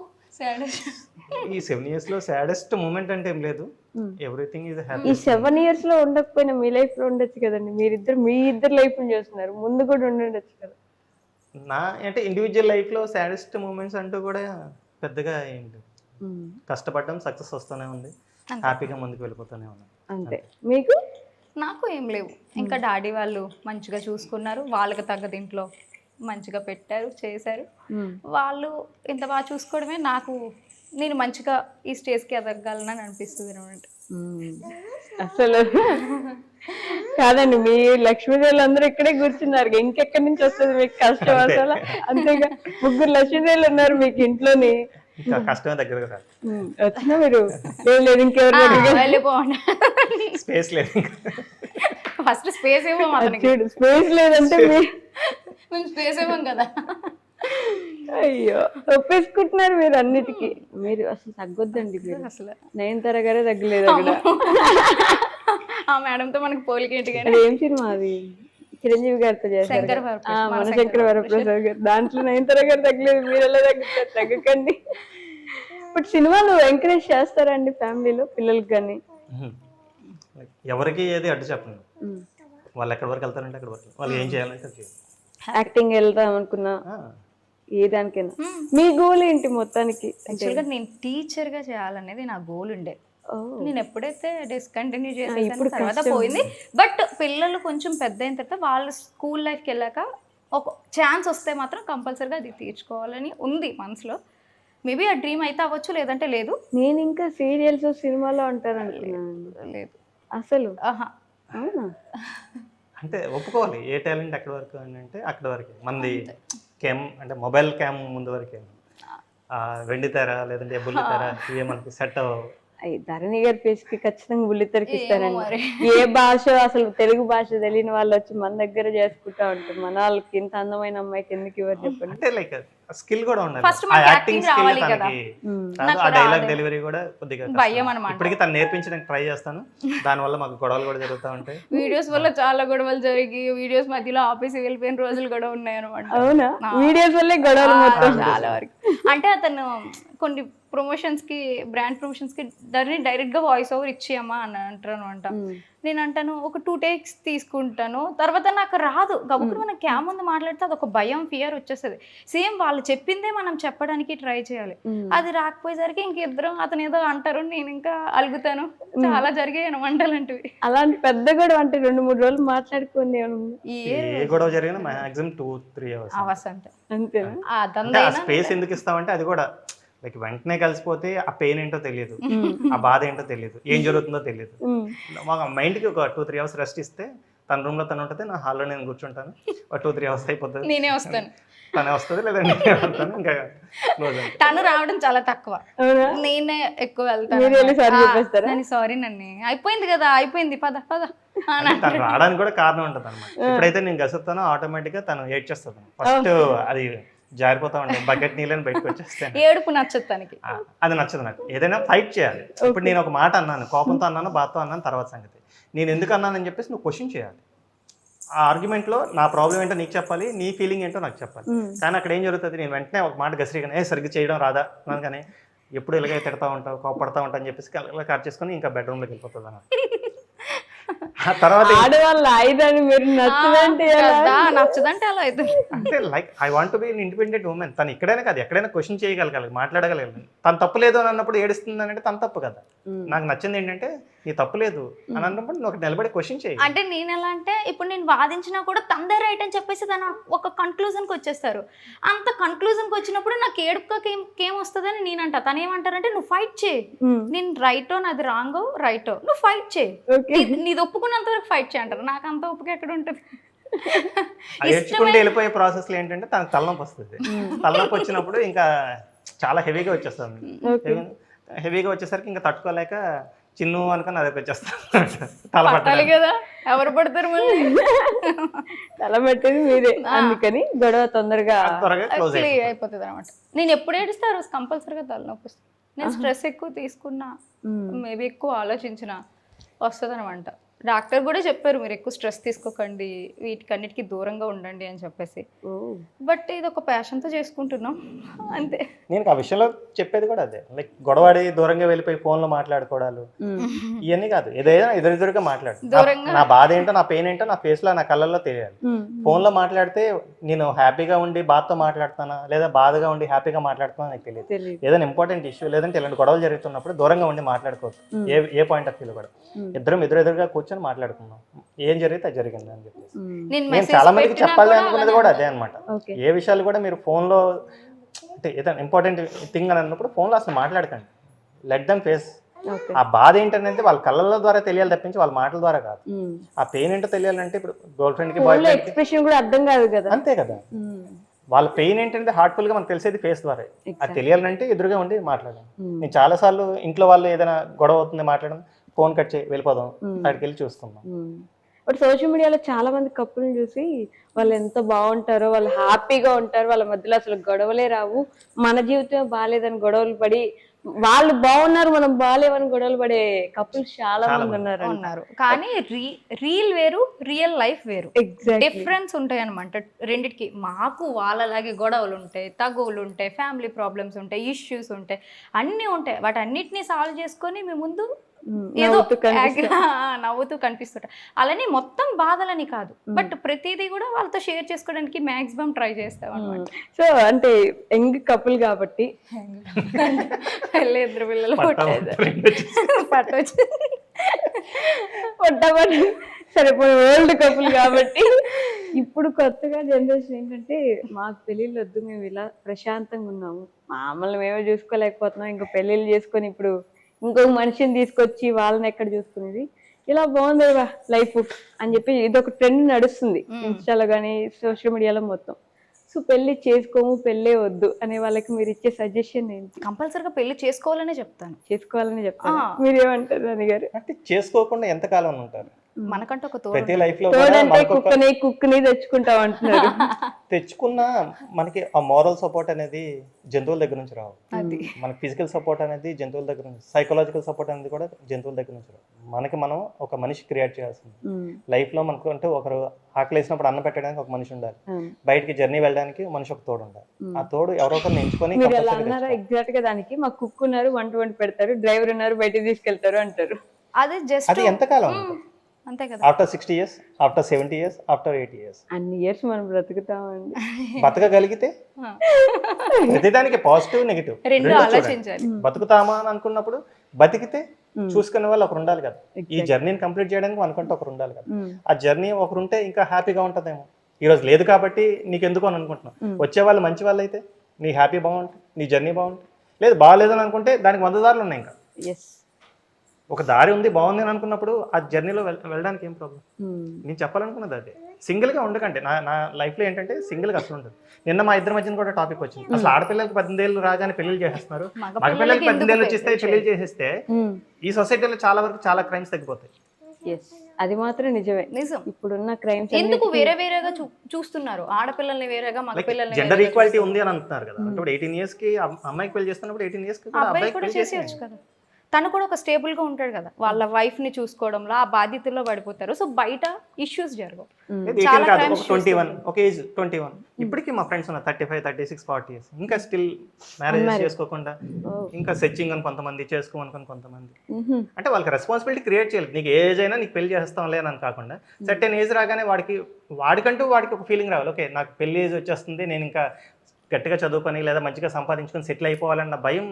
ఈ 7 years లో సాడెస్ట్ మూమెంట్ అంటే ఏం లేదు, ఎవ్రీథింగ్ ఈజ్ హ్యాపీ. ఈ 7 years లో ఉండకపోయినా మీ లైఫ్ లో ఉండొచ్చు కదండి, మీ ఇద్దరు లైఫ్ చేస్తున్నారు, ముందు కూడా ఉండొచ్చు కదా. నా అంటే ఇండివిజువల్ లైఫ్ లో సాడెస్ట్ మూమెంట్స్ అంటూ కూడా పెద్దగా ఏం లేదు. కష్టపడడం సక్సెస్ వస్తూనే ఉంది, హ్యాపీగా ముందుకు వెళ్ళిపోతూనే ఉన్నాం అంతే. మీకు? నాకు ఏం లేవు, ఇంకా డాడీ వాళ్ళు మంచిగా చూసుకున్నారు, వాళ్ళకి తగ్గ ఇంట్లో మంచిగా పెట్టారు, చేశారు. వాళ్ళు ఇంత బాగా చూసుకోవడమే నాకు, నేను మంచిగా ఈ స్టేజ్కి ఎదగగలనని అనిపిస్తుంది అనమాట. అసలు కాదండి, మీ లక్ష్మీదేవులు అందరూ ఇక్కడే కూర్చున్నారు, ఇంకెక్కడి నుంచి వస్తుంది మీకు కష్టం అసలు? అంతేగా, 3 లక్ష్మీదేవులు ఉన్నారు మీకు ఇంట్లోని. ఇంకా కష్టమే దగ్గర రాదు, వచ్చినా మీరు లేదు ఇంకెవరు వెళ్ళిపోండి. స్పేస్ లేదు ఇంకా. ఫస్ట్ స్పేస్ ఇవ్వం అతనికి, చూడు, స్పేస్ లేదంటే మేము స్పేస్ ఇవ్వం కదా. అయ్యో, ఒప్పేసుకుంటున్నారు మీరు అన్నిటికీ. మీరు అసలు తగ్గొద్దండి, మీరు అసలు 9 గారే తగ్గలేదు అక్కడ. ఆ మేడంతో మనకి పోలికేంటి కానీ. అది ఏం సినిమా అది? చిరంజీవి గారితో చేశారు కదా. మన శంకర వరప్రసాద్ గారు, దాంట్లో 9 గారు తగ్గలేదు, మీరు ఎలా తగ్గుతారు? తగ్గకండి. ఇప్పుడు సినిమాలు ఎంకరేజ్ చేస్తారండి ఫ్యామిలీలో పిల్లలకి కానీ? ఎవరికి ఏది అడ్డు చెప్పండి, వాళ్ళు ఎక్కడి వరకు వెళ్తారంటే అక్కడ వరకు, వాళ్ళు ఏం చేయాలంటే అది చేయాలి. యాక్టింగ్ వెళ్దాం అనుకున్నా, ఏ దానికైనా మీ గోల్ ఏంటి మొత్తానికి? యాక్చువల్గా నేను టీచర్గా చేయాలనేది నా గోల్ ఉండే. నేను ఎప్పుడైతే డిస్కంటిన్యూ చేసేసాను తర్వాత పోయింది. బట్ పిల్లలు కొంచెం పెద్ద అయిన తర్వాత వాళ్ళు స్కూల్ లైఫ్కి వెళ్ళాక ఒక ఛాన్స్ వస్తే మాత్రం కంపల్సరీగా అది తీర్చుకోవాలని ఉంది మనసులో. మేబీ ఆ డ్రీమ్ అయితే అవ్వచ్చు, లేదంటే లేదు. నేను ఇంకా సీరియల్స్ సినిమాలో అంటారంటున్నాను. లేదు అసలు. అవునా? అంటే ఒప్పుకోవాలి, ఏ టాలెంట్ ఎక్కడి వరకు అని అంటే అక్కడ వరకే. మంది క్యామ్ అంటే మొబైల్ క్యామ్ ముందు వరకే, వెండి తెర లేదంటే బుల్లి తెర ఇవే మనకి సెట్ అవ్వవు. ధరణి గారి పేజ్ కి ఖచ్చితంగా బుల్లితెరకి ఇస్తారండి. ఏ భాష, అసలు తెలుగు భాష తెలియని వాళ్ళు వచ్చి మన దగ్గర చేసుకుంటా ఉంటారు. మన వాళ్ళకి ఇంత అందమైన అమ్మాయికి ఎందుకు ఇవ్వరు చెప్పండి? అంటే లైక్ స్కిల్ కూడా ఉండాలి, ఫస్ట్ మనకి యాక్టింగ్ రావాలి కదా, ఆ డైలాగ్ డెలివరీ కూడా కొద్దిగా భయం అన్నమాట. ఇప్పటికీ తను నేర్పించడానికి ట్రై చేస్తాను, దానివల్ల మాకు గొడవలు కూడా జరుగుతూ ఉంటాయి. వీడియోస్ వల్ల చాలా గొడవలు జరిగి వీడియోస్ మధ్యలో ఆఫీస్ వెళ్ళిపోయిన రోజులు కూడా ఉన్నాయి అనమాట. అవునా? వీడియోస్ వల్లే గొడవలు మొత్తం చాలా వరకు. అంటే అతను కొన్ని ప్రమోషన్స్ కి, బ్రాండ్ ప్రమోషన్స్ కి డైరెక్ట్ గా వాయిస్ ఓవర్ ఇచ్చేయమ్మా అని అంటారు అనమాట. నేను అంటాను ఒక 2 takes తీసుకుంటాను, తర్వాత నాకు రాదు. కాబట్టి మనం క్యామ్ ముందు మాట్లాడితే అదొక భయం, ఫియర్ వచ్చేస్తుంది. సేమ్ వాళ్ళు చెప్పిందే మనం చెప్పడానికి ట్రై చేయాలి. అది రాకపోయేసరికి ఇంకిద్దరం అతను ఏదో అంటారు, నేను ఇంకా అలుగుతాను. చాలా జరిగాయి వంటలంటివి. అలాంటి పెద్ద గొడవ అంటే 2-3 రోజులు మాట్లాడుకోండి. ఏ గొడవ జరిగినా మాక్సిమం 2-3 అవర్స్ అంటే అంతేనా? అంటే ఆ స్పేస్ ఎందుకు ఇస్తామంటే అది కూడా లైక్ వెంటనే కలిసిపోతే ఆ పెయిన్ ఏంటో తెలియదు, ఆ బాధ ఏంటో తెలియదు, ఏం జరుగుతుందో తెలియదు. మాకు మైండ్కి ఒక 2-3 అవర్స్ రెస్ట్ ఇస్తే, తన రూమ్ లో తను ఉంటుంది, నా హాల్లో నేను కూర్చుంటాను, ఒక 2-3 అవర్స్ అయిపోతుంది. నేనే వస్తాను, తనే వస్తుంది, లేదా నేనే వెళ్తాను. ఇంకా తను రావడం చాలా తక్కువ, నేనే ఎక్కువ వెళ్తాను. సారీ నన్ను, అయిపోయింది కదా, అయిపోయింది, పద పద. తను రావడానికి కూడా కారణం ఉంటుంది అనమాట. ఎప్పుడైతే నేను గసుతానో ఆటోమేటిక్ గా తను ఏడ్చేస్తాను. ఫస్ట్ అది జారిపోతా ఉంటాయి, బకెట్ నీళ్ళని బయటకు వచ్చేస్తాను. ఏడుపు నచ్చదు తనకి, అది నచ్చదు నాకు. ఏదైనా ఫైట్ చేయాలి. ఇప్పుడు నేను ఒక మాట అన్నాను, కోపంతో అన్నాను, బాధతో అన్నాను, తర్వాత సంగతి నేను ఎందుకు అన్నానని చెప్పేసి నువ్వు క్వశ్చన్ చేయాలి. ఆ ఆర్గ్యుమెంట్లో నా ప్రాబ్లం ఏంటో నీకు చెప్పాలి, నీ ఫీలింగ్ ఏంటో నాకు చెప్పాలి. కానీ అక్కడ ఏం జరుగుతుంది, నేను వెంటనే ఒక మాట గసిరిగానే సరిగ్గా చేయడం రాదా అన్నాను, కానీ ఎప్పుడు ఇలాగే తిడతా ఉంటావు, కోపడతా ఉంటావు అని చెప్పేసి ఇలా కట్ చేసుకొని ఇంకా బెడ్రూమ్లోకి వెళ్ళిపోతుంది అన్న. తర్వాత ఆడవాళ్ళ ఆయుధాన్ని మీరు నచ్చదంటే అలా అవుతుంది. అంటే like I want be independent women. తను ఇక్కడైనా కాదు, ఎక్కడైనా క్వశ్చన్ చేయగలగాలి, మాట్లాడగలగాలి. తను తప్పు లేదు అని అన్నప్పుడు ఏడుస్తుంది అంటే తను తప్పు కదా. నాకు నచ్చింది ఏంటంటే నీ తప్పు లేదు అని అన్నప్పుడు నువ్వు నిలబడి క్వశ్చన్ చేయి. అంటే నేను ఎలా అంటే, ఇప్పుడు నేను వాదించినా కూడా తందే రైట్ అని చెప్పేసి తను ఒక కన్క్లూజన్కి వచ్చేస్తారు. అంత కన్క్లూజన్కి వచ్చినప్పుడు నాకు ఏడుపుకి ఏం వస్తుందని నేను అంటా. తను ఏమంటారంటే నువ్వు ఫైట్ చేయి, నేను రైటో నాది రాంగో రైటో, నువ్వు ఫైట్ చేయి, నీది ఒప్పుకున్నంత వరకు ఫైట్ చేయి అంటారు. నాకు అంత ఒప్పుగా ఎక్కడ ఉంటుంది. ఏడ్చుకుంటూ వెళ్ళిపోయే ప్రాసెస్లో ఏంటంటే తనకు తలనొప్పి వస్తుంది. తలనొప్పి వచ్చినప్పుడు ఇంకా చాలా హెవీగా వచ్చేస్తుంది. హెవీగా వచ్చేసరికి ఇంకా తట్టుకోలేక చిన్ను అనుకుని అదే వచ్చేస్తాను. తల పట్టాలి కదా, ఎవరు పడతారు మళ్ళీ, తల పెట్టేది మీరే, అందుకని గొడవ త్వరగా క్లోజ్ అయిపోతుంది అనమాట. నేను ఎప్పుడు ఏడుస్తా రోజు కంపల్సరీగా తలనొప్పి వస్తుంది. నేను స్ట్రెస్ ఎక్కువ తీసుకున్నా, మేబీ ఎక్కువ ఆలోచించిన వస్తుంది అనమాట. డాక్టర్ కూడా చెప్పారు మీరు ఎక్కువ స్ట్రెస్ తీసుకోకండి, వీటికన్నిటికీ దూరంగా ఉండండి అని చెప్పేసి. బట్ ఇది ఒక ప్యాషన్తో చేసుకుంటున్నాం అంతే. నేను ఆ విషయంలో చెప్పేది కూడా అదే, లైక్ గొడవాడి దూరంగా వెళ్ళిపోయి ఫోన్లో మాట్లాడుకోవడాలు ఇవన్నీ కాదు. ఏదైనా ఎదురెదురుగా మాట్లాడు, నా బాధ ఏంటో, నా పెయిన్ ఏంటో నా ఫేస్లో, నా కళ్ళల్లో తెలియాలి. ఫోన్లో మాట్లాడితే నేను హ్యాపీగా ఉండి బాధతో మాట్లాడుతానా లేదా బాధగా ఉండి హ్యాపీగా మాట్లాడుతున్నా నాకు తెలియదు. ఏదైనా ఇంపార్టెంట్ ఇష్యూ లేదంటే ఇలాంటి గొడవలు జరుగుతున్నప్పుడు దూరంగా ఉండి మాట్లాడుకోవచ్చు. ఏ పాయింట్ ఆఫ్ వ్యూలో కూడా ఇద్దరం ఎదురెదురుగా కూర్చొని మాట్లాడుకున్నాం, ఏం జరిగితే అది జరిగింది అని చెప్పేసి. నేను చాలా మందికి చెప్పాలి అనుకున్నది కూడా అదే అనమాట. ఏ విషయాలు కూడా మీరు ఫోన్లో అంటే ఏదైనా ఇంపార్టెంట్ థింగ్ అని అన్నప్పుడు ఫోన్లో అసలు మాట్లాడకండి, లెట్ దెమ్ ఫేస్. ఓకే ఆ బాధ ఏంటనేది వాళ్ళ కళ్ళల ద్వారా తెలియాలి తప్పించి వాళ్ళ మాటల ద్వారా కాదు. ఆ పెయిన్ ఏంటో తెలియాలంటే ఇప్పుడు గర్ల్ ఫ్రెండ్ కి బాయ్ ఫ్రెండ్ కి ఎక్స్ప్రెషన్ కూడా అర్థం కాదు కదా. అంతే కదా, వాళ్ళ పెయిన్ ఏంటంటే హార్ట్ఫుల్ గా మనకు తెలిసేది ఫేస్ ద్వారా. అది తెలియాలంటే ఎదురుగా ఉండి మాట్లాడాలి. నేను చాలా సార్లు ఇంట్లో వాళ్ళు ఏదైనా గొడవ అవుతుంది మాట్లాడడం, ఫోన్ కట్ చేయి వెళ్ళిపోదాం, అక్కడికి వెళ్ళి చూస్తున్నాం. బట్ సోషల్ మీడియాలో చాలా మంది కప్పుల్ని చూసి వాళ్ళు ఎంత బాగుంటారో, వాళ్ళు హ్యాపీగా ఉంటారు, వాళ్ళ మధ్యలో అసలు గొడవలే రావు, మన జీవితం బాగాలేదని గొడవలు పడి, వాళ్ళు బాగున్నారు మనం బాగాలేవని గొడవలు పడే కపుల్స్ చాలా మంది ఉన్నారు. కానీ రీల్ వేరు, రియల్ లైఫ్ వేరు, ఎగ్జాక్ట్ డిఫరెన్స్ ఉంటాయి అనమాట రెండిటికి. మాకు వాళ్ళలాగే గొడవలు ఉంటాయి, తగువులు ఉంటాయి, ఫ్యామిలీ ప్రాబ్లమ్స్ ఉంటాయి, ఇష్యూస్ ఉంటాయి, అన్నీ ఉంటాయి. వాటన్నిటిని సాల్వ్ చేసుకొని మీ ముందు ఏదో నవ్వుతూ కనిపిస్తుంటారు. అలానే మొత్తం బాధలని కాదు, బట్ ప్రతిదీ కూడా వాళ్ళతో షేర్ చేసుకోవడానికి మాక్సిమం ట్రై చేస్తాం అనమాట. సో అంటే యంగ్ కపుల్ కాబట్టి ఇద్దరు పిల్లలు పట్టొచ్చు పొట్టబడి సరిపోయి ఓల్డ్ కపుల్ కాబట్టి ఇప్పుడు కొత్తగా జనరేషన్ ఏంటంటే మాకు పెళ్ళిళ్ళు వద్దు, మేము ఇలా ప్రశాంతంగా ఉన్నాము, మామూలు మేమే చూసుకోలేకపోతున్నాం, ఇంకా పెళ్ళిళ్ళు చేసుకొని ఇప్పుడు ఇంకొక మనిషిని తీసుకొచ్చి వాళ్ళని ఎక్కడ చూసుకునేది, ఇలా బాగుంది లైఫ్ అని చెప్పి ఇదొక ట్రెండ్ నడుస్తుంది ఇన్స్టాలో కానీ సోషల్ మీడియాలో మొత్తం. సో పెళ్లి చేసుకోము, పెళ్ళే వద్దు అనే వాళ్ళకి మీరు ఇచ్చే సజెషన్ ఏంటి? కంపల్సరీగా పెళ్లి చేసుకోవాలనే చెప్తాను. చేసుకోవాలని చెప్తాను. మీరు ఏమంటారు రాణి గారు? అంటే చేసుకోకుండా ఎంతకాలం ఉంటారు? మనకంటే ఒక ప్రతి లైఫ్ లో తోడంటే కుక్కని తెచ్చుకుంటాం అంటున్నారు. తెచ్చుకున్నా మనకి ఆ మోరల్ సపోర్ట్ అనేది జంతువుల దగ్గర నుంచి రావు. మనకి ఫిజికల్ సపోర్ట్ అనేది జంతువుల దగ్గర నుంచి, సైకలాజికల్ సపోర్ట్ అనేది కూడా జంతువుల దగ్గర నుంచి రావు. మనకి మనం ఒక మనిషి క్రియేట్ చేయాల్సింది లైఫ్ లో. మనకు అంటే ఒకరు ఆకలి వేసినప్పుడు అన్నం పెట్టడానికి ఒక మనిషి ఉండాలి, బయటికి జర్నీ వెళ్ళడానికి మనిషి ఒక తోడు ఉండాలి. ఆ తోడు ఎవరో ఒకరిని ఎంచుకొని ఎగ్జాక్ట్ గా దానికి మా కుక్ ఉన్నారు, వంట పెడతారు, డ్రైవర్ ఉన్నారు, బయటికి తీసుకెళ్తారు అంటారు. అది ఎంతకాలం అంతే కదా. After 60 years, after 70 years, after 80 years, అన్ని ఇయర్స్ మనం బ్రతుకుతామండి. బతకగలిగితే ప్రతిదానికి పాజిటివ్ నెగిటివ్ రెండు ఆలోచించాలి. బతుకుతామా అని అనుకున్నప్పుడు బతికితే చూసుకునే వాళ్ళు ఒకరు ఉండాలి కదా. ఈ జర్నీని కంప్లీట్ చేయడానికి అనుకుంటే ఒకరు ఉండాలి కదా. ఆ జర్నీ ఒకరు ఉంటే ఇంకా హ్యాపీగా ఉంటుందేమో. ఈ రోజు లేదు కాబట్టి నీకు ఎందుకు అని అనుకుంటున్నావు. వచ్చే వాళ్ళు మంచి వాళ్ళు అయితే నీ హ్యాపీ బాగుంటుంది, నీ జర్నీ బాగుంటుంది. లేదు బాగాలేదని అనుకుంటే దానికి 100 దారులు ఉన్నాయి. ఇంకా ఒక దారి ఉంది బాగుంది అని అనుకున్నప్పుడు ఆ జర్నీలో వెళ్ళడానికి ఏం ప్రాబ్లం. నేను చెప్పాలనుకున్నది అదే, సింగిల్ గా ఉండకంటే. నా లైఫ్ లో ఏంటంటే సింగిల్ గా అసలు ఉంటుంది. నిన్న మా ఇద్దరి మధ్యన కూడా టాపిక్ వచ్చింది, అసలు ఆడపిల్లలకి 18 ఏళ్ళు రాగానే పెళ్లిళ్ళు చేసేస్తున్నారు, మగపిల్లలకి 18 ఏళ్ళు వచ్చేస్తే పెళ్లి చేసేస్తే ఈ సొసైటీలో చాలా వరకు చాలా క్రైమ్స్ తగ్గిపోతాయి. అది మాత్రం నిజమే. నిజం. ఇప్పుడున్న క్రైమ్స్ ఎందుకు వేరే వేరేగా చూస్తున్నారు, ఆడపిల్లల్ని వేరేగా మగపిల్లల్ని. జెండర్ ఈక్వాలిటీ ఉంది అని అంటున్నారు కదా. అంటే 18 years కి అమ్మాయికి పెళ్లి చేస్తున్నప్పుడు 18 years కి అబ్బాయి కూడా చేసేయచ్చు కదా. తను కూడా ఒక స్టేబుల్ గా ఉంటాడు కదా, వాళ్ళ వైఫ్ ని చూసుకోవడంలో ఆ బాధ్యతల్లో పడిపోతారు. సో బయట ఇష్యూస్ జరగవు. 21 ఒక ఏజ్ 21 ఇప్పటికీ మా ఫ్రెండ్స్ ఉన్నారు 35, 36, 40 years ఇంకా స్టిల్ మ్యారేజ్ చేసుకోకుండా ఇంకా సెర్చింగ్ అని కొంతమంది, చేసుకోమనుకొని కొంతమంది. అంటే వాళ్ళకి రెస్పాన్సిబిలిటీ క్రియేట్ చేయాలి. నీకు ఏజ్ అయినా నీకు పెళ్లి చేస్తాంలే అని కాకుండా సర్టెన్ ఏజ్ రాగానే వాడికంటూ ఒక ఫీలింగ్ రావాలి. ఓకే నాకు పెళ్లి ఏజ్ వచ్చేస్తుంది, నేను ఇంకా గట్టిగా చదువుకొని లేదా మంచిగా సంపాదించుకొని సెటిల్ అయిపోవాలన్న భయం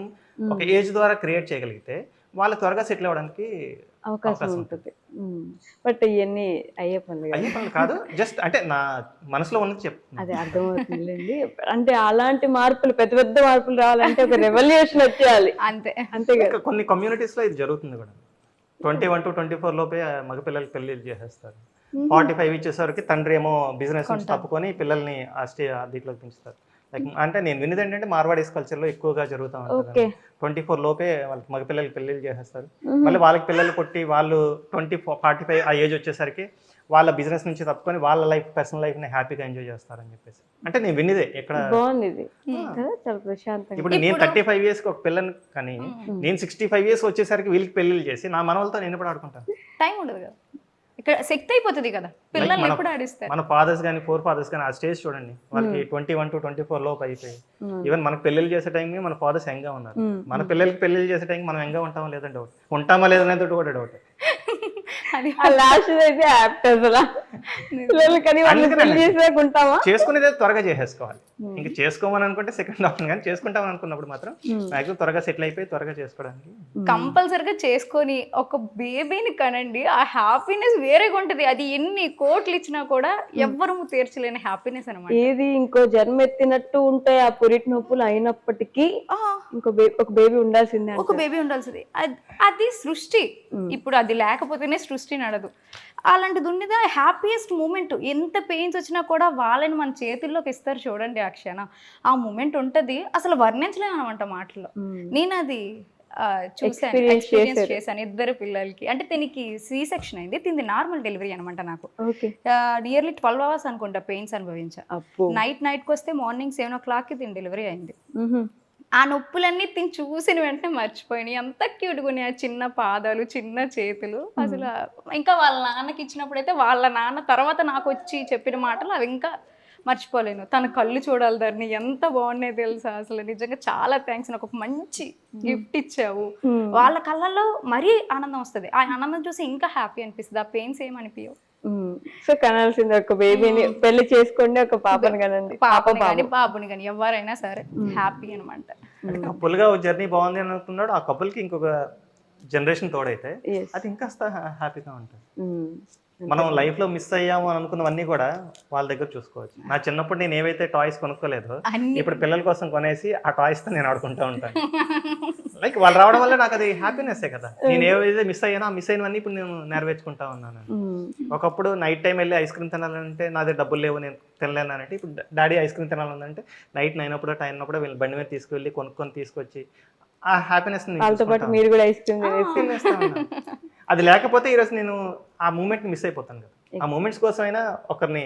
ఒక ఏజ్ ద్వారా క్రియేట్ చేయగలిగితే వాళ్ళు త్వరగా సెటిల్ అవ్వడానికి అవకాశం ఉంటుంది. బట్ ఇవన్నీ అయ్యే పనులు కాదు, జస్ట్ అంటే నా మనసులో ఉన్నది చెప్తాను. అదే అర్థమవుతుందండి. అంటే అలాంటి మార్పులు, పెద్ద పెద్ద మార్పులు రావాలంటే ఒక రెవల్యూషన్ వచ్చేయాలి. అంతే కదా. కొన్ని కమ్యూనిటీస్ లో ఇది జరుగుతుంది కూడా. 21 to 24 లోపే మగపిల్లలకి పెళ్లి చేసేస్తారు. 45 ఇచ్చేసరికి తండ్రి ఏమో బిజినెస్ నుంచి తప్పుకొని పిల్లల్ని దీంట్లోకి పెంచుతారు. అంటే నేను విన్నది ఏంటంటే మార్వాడీస్ కల్చర్ లో ఎక్కువగా జరుగుతూ ఉంటుంది. 24 లోపే వాళ్ళకి మగపిల్లలకి పెళ్లిళ్ళు చేసేస్తారు. మళ్ళీ వాళ్ళకి పిల్లలు పుట్టి వాళ్ళు 45 ఆ ఏజ్ వచ్చేసరికి వాళ్ళ బిజినెస్ నుంచి తప్పుకొని వాళ్ళ లైఫ్, పర్సనల్ లైఫ్ ని హ్యాపీగా ఎంజాయ్ చేస్తారని చెప్పేసి. అంటే నేను విన్నదే ఎక్కడ బాగుంది. ఇప్పుడు నేను 35 years కి ఒక పిల్లని కానీ నేను 65 years వచ్చేసరికి వీళ్ళకి పెళ్లిళ్ళు చేసి నా మనవలతో నేను ఎప్పుడు ఆడుకుంటాను? టైం ఉండదు కదా, ఇక్కడ శక్తి అయిపోతుంది కదా పిల్లలు ఎప్పుడు ఆడిస్తారు. మన ఫాదర్స్ కానీ ఫోర్ ఫాదర్స్ కానీ ఆ స్టేజ్ చూడండి, వాళ్ళకి 21 to 24 లోపు అయిపోయి. ఈవెన్ మనకు పెళ్లిళ్ళు చేసే టైంకి మన ఫాదర్స్ యంగా ఉన్నారు. మన పిల్లలకి పెళ్లిళ్ళు చేసే టైంకి మనం యంగా ఉంటామా లేదని డౌట్, ఉంటామా లేదనేది కూడా డౌట్. అది ఆ లాస్ట్ అయితే యాప్ట్ అసలు పిల్లలు కానీ వాళ్ళు పెళ్లి చేసాక ఉంటామా? చేసుకునేది త్వరగా చేసేసుకోవాలి. ఇంకా చేసుకోమని అనుకుంటే సెకండ్ ఆప్షన్, కానీ చేసుకుంటామని అనుకున్నప్పుడు మాత్రం మాక్సిమం త్వరగా సెటిల్ అయిపోయి త్వరగా చేసుకోవడానికి. కంపల్సరిగా చేసుకొని ఒక బేబీని కనండి, ఆ హ్యాపీనెస్ వేరేగా ఉంటది. అది ఎన్ని కోట్లు ఇచ్చినా కూడా ఎవ్వరూ తీర్చలేని హ్యాపీనెస్ అనమాట. ఏది ఇంకో జన్మ ఎత్తినట్టు ఉంటాయి ఆ పురిటి నొప్పులు అయినప్పటికీ ఒక బేబీ ఉండాల్సిందే. ఒక బేబీ ఉండాల్సింది. అది సృష్టి. ఇప్పుడు అది లేకపోతేనే సృష్టి నడదు. అలాంటిది ఉండేది హ్యాపీయెస్ట్ మూమెంట్. ఎంత పెయిన్స్ వచ్చినా కూడా వాళ్ళని మన చేతుల్లోకి ఇస్తారు చూడండి, ఆ క్షణం, ఆ మూమెంట్ ఉంటుంది. అసలు వర్ణించలేము అనమాట మాటల్లో. నేను అది చూసాను, ఎక్స్పీరియన్స్ చేశాను 2 పిల్లలకి. అంటే దీనికి సి సెక్షన్ అయింది, దీనికి నార్మల్ డెలివరీ అనమాట. నాకు నియర్లీ 12 hours అనుకుంటా పెయిన్స్ అనుభవించా. నైట్కి వస్తే మార్నింగ్ 7 o'clock దీని డెలివరీ అయింది. ఆ నొప్పులన్నీ తిని చూసిన వెంటనే మర్చిపోయినాయి. అంత క్యూట్గా ఉన్నాయి, చిన్న పాదాలు, చిన్న చేతులు. అసలు ఇంకా వాళ్ళ నాన్నకి ఇచ్చినప్పుడైతే వాళ్ళ నాన్న తర్వాత నాకు వచ్చి చెప్పిన మాటలు అవి ఇంకా మర్చిపోలేను. తన కళ్ళు చూడాలి దాన్ని, ఎంత బాగున్నాయి తెలుసా. అసలు నిజంగా చాలా థ్యాంక్స్, నాకు ఒక మంచి గిఫ్ట్ ఇచ్చావు. వాళ్ళ కళ్ళల్లో మరీ ఆనందం వస్తుంది. ఆ ఆనందం చూసి ఇంకా హ్యాపీ అనిపిస్తుంది. ఆ పెయిన్స్ ఏమనిపించవు. సో కనాల్సింది ఒక బేబీని, పెళ్లి చేసుకోండి, ఒక పాపని కనండి, పాపని కానీ బాబుని కానీ ఎవరైనా సరే హ్యాపీ అనమాట. కపుల్ గా జర్నీ బాగుంది అని అనుకున్నాడు, ఆ కపుల్ కి ఇంకొక జనరేషన్ తోడైతే అది ఇంకా హ్యాపీగా ఉంటుంది. మనం లైఫ్ లో మిస్ అయ్యాము అని అనుకున్నవన్నీ కూడా వాళ్ళ దగ్గర చూసుకోవచ్చు. నా చిన్నప్పుడు నేను ఏవైతే టాయ్స్ కొనుక్కోలేదో ఇప్పుడు పిల్లల కోసం కొనేసి ఆ టాయ్స్ తో నేను ఆడుకుంటా ఉంటాను. లైక్ వాళ్ళు రావడం వల్ల నాకు అది హ్యాపీనెస్ కదా. నేను ఏవైతే మిస్ అయ్యానో ఆ మిస్ అయినవన్నీ ఇప్పుడు నేను నెరవేర్చుకుంటా ఉన్నాను. ఒకప్పుడు నైట్ టైం వెళ్ళి ఐస్ క్రీమ్ తినాలంటే నా దగ్గర డబ్బులు లేవు, నేను తినలేనంటే ఇప్పుడు డాడీ ఐస్ క్రీమ్ తినాలంటే నైట్ 9 o'clock 10 o'clock వీళ్ళు బండి మీద తీసుకువెళ్ళి కొనుక్కొని తీసుకొచ్చి ఆ హ్యాపీనెస్ మీరు కూడా ఐస్ క్రీమ్ అది లేకపోతే ఈరోజు నేను ఆ మూమెంట్ మిస్ అయిపోతాను కదా. ఆ మూమెంట్స్ కోసమైనా ఒకరిని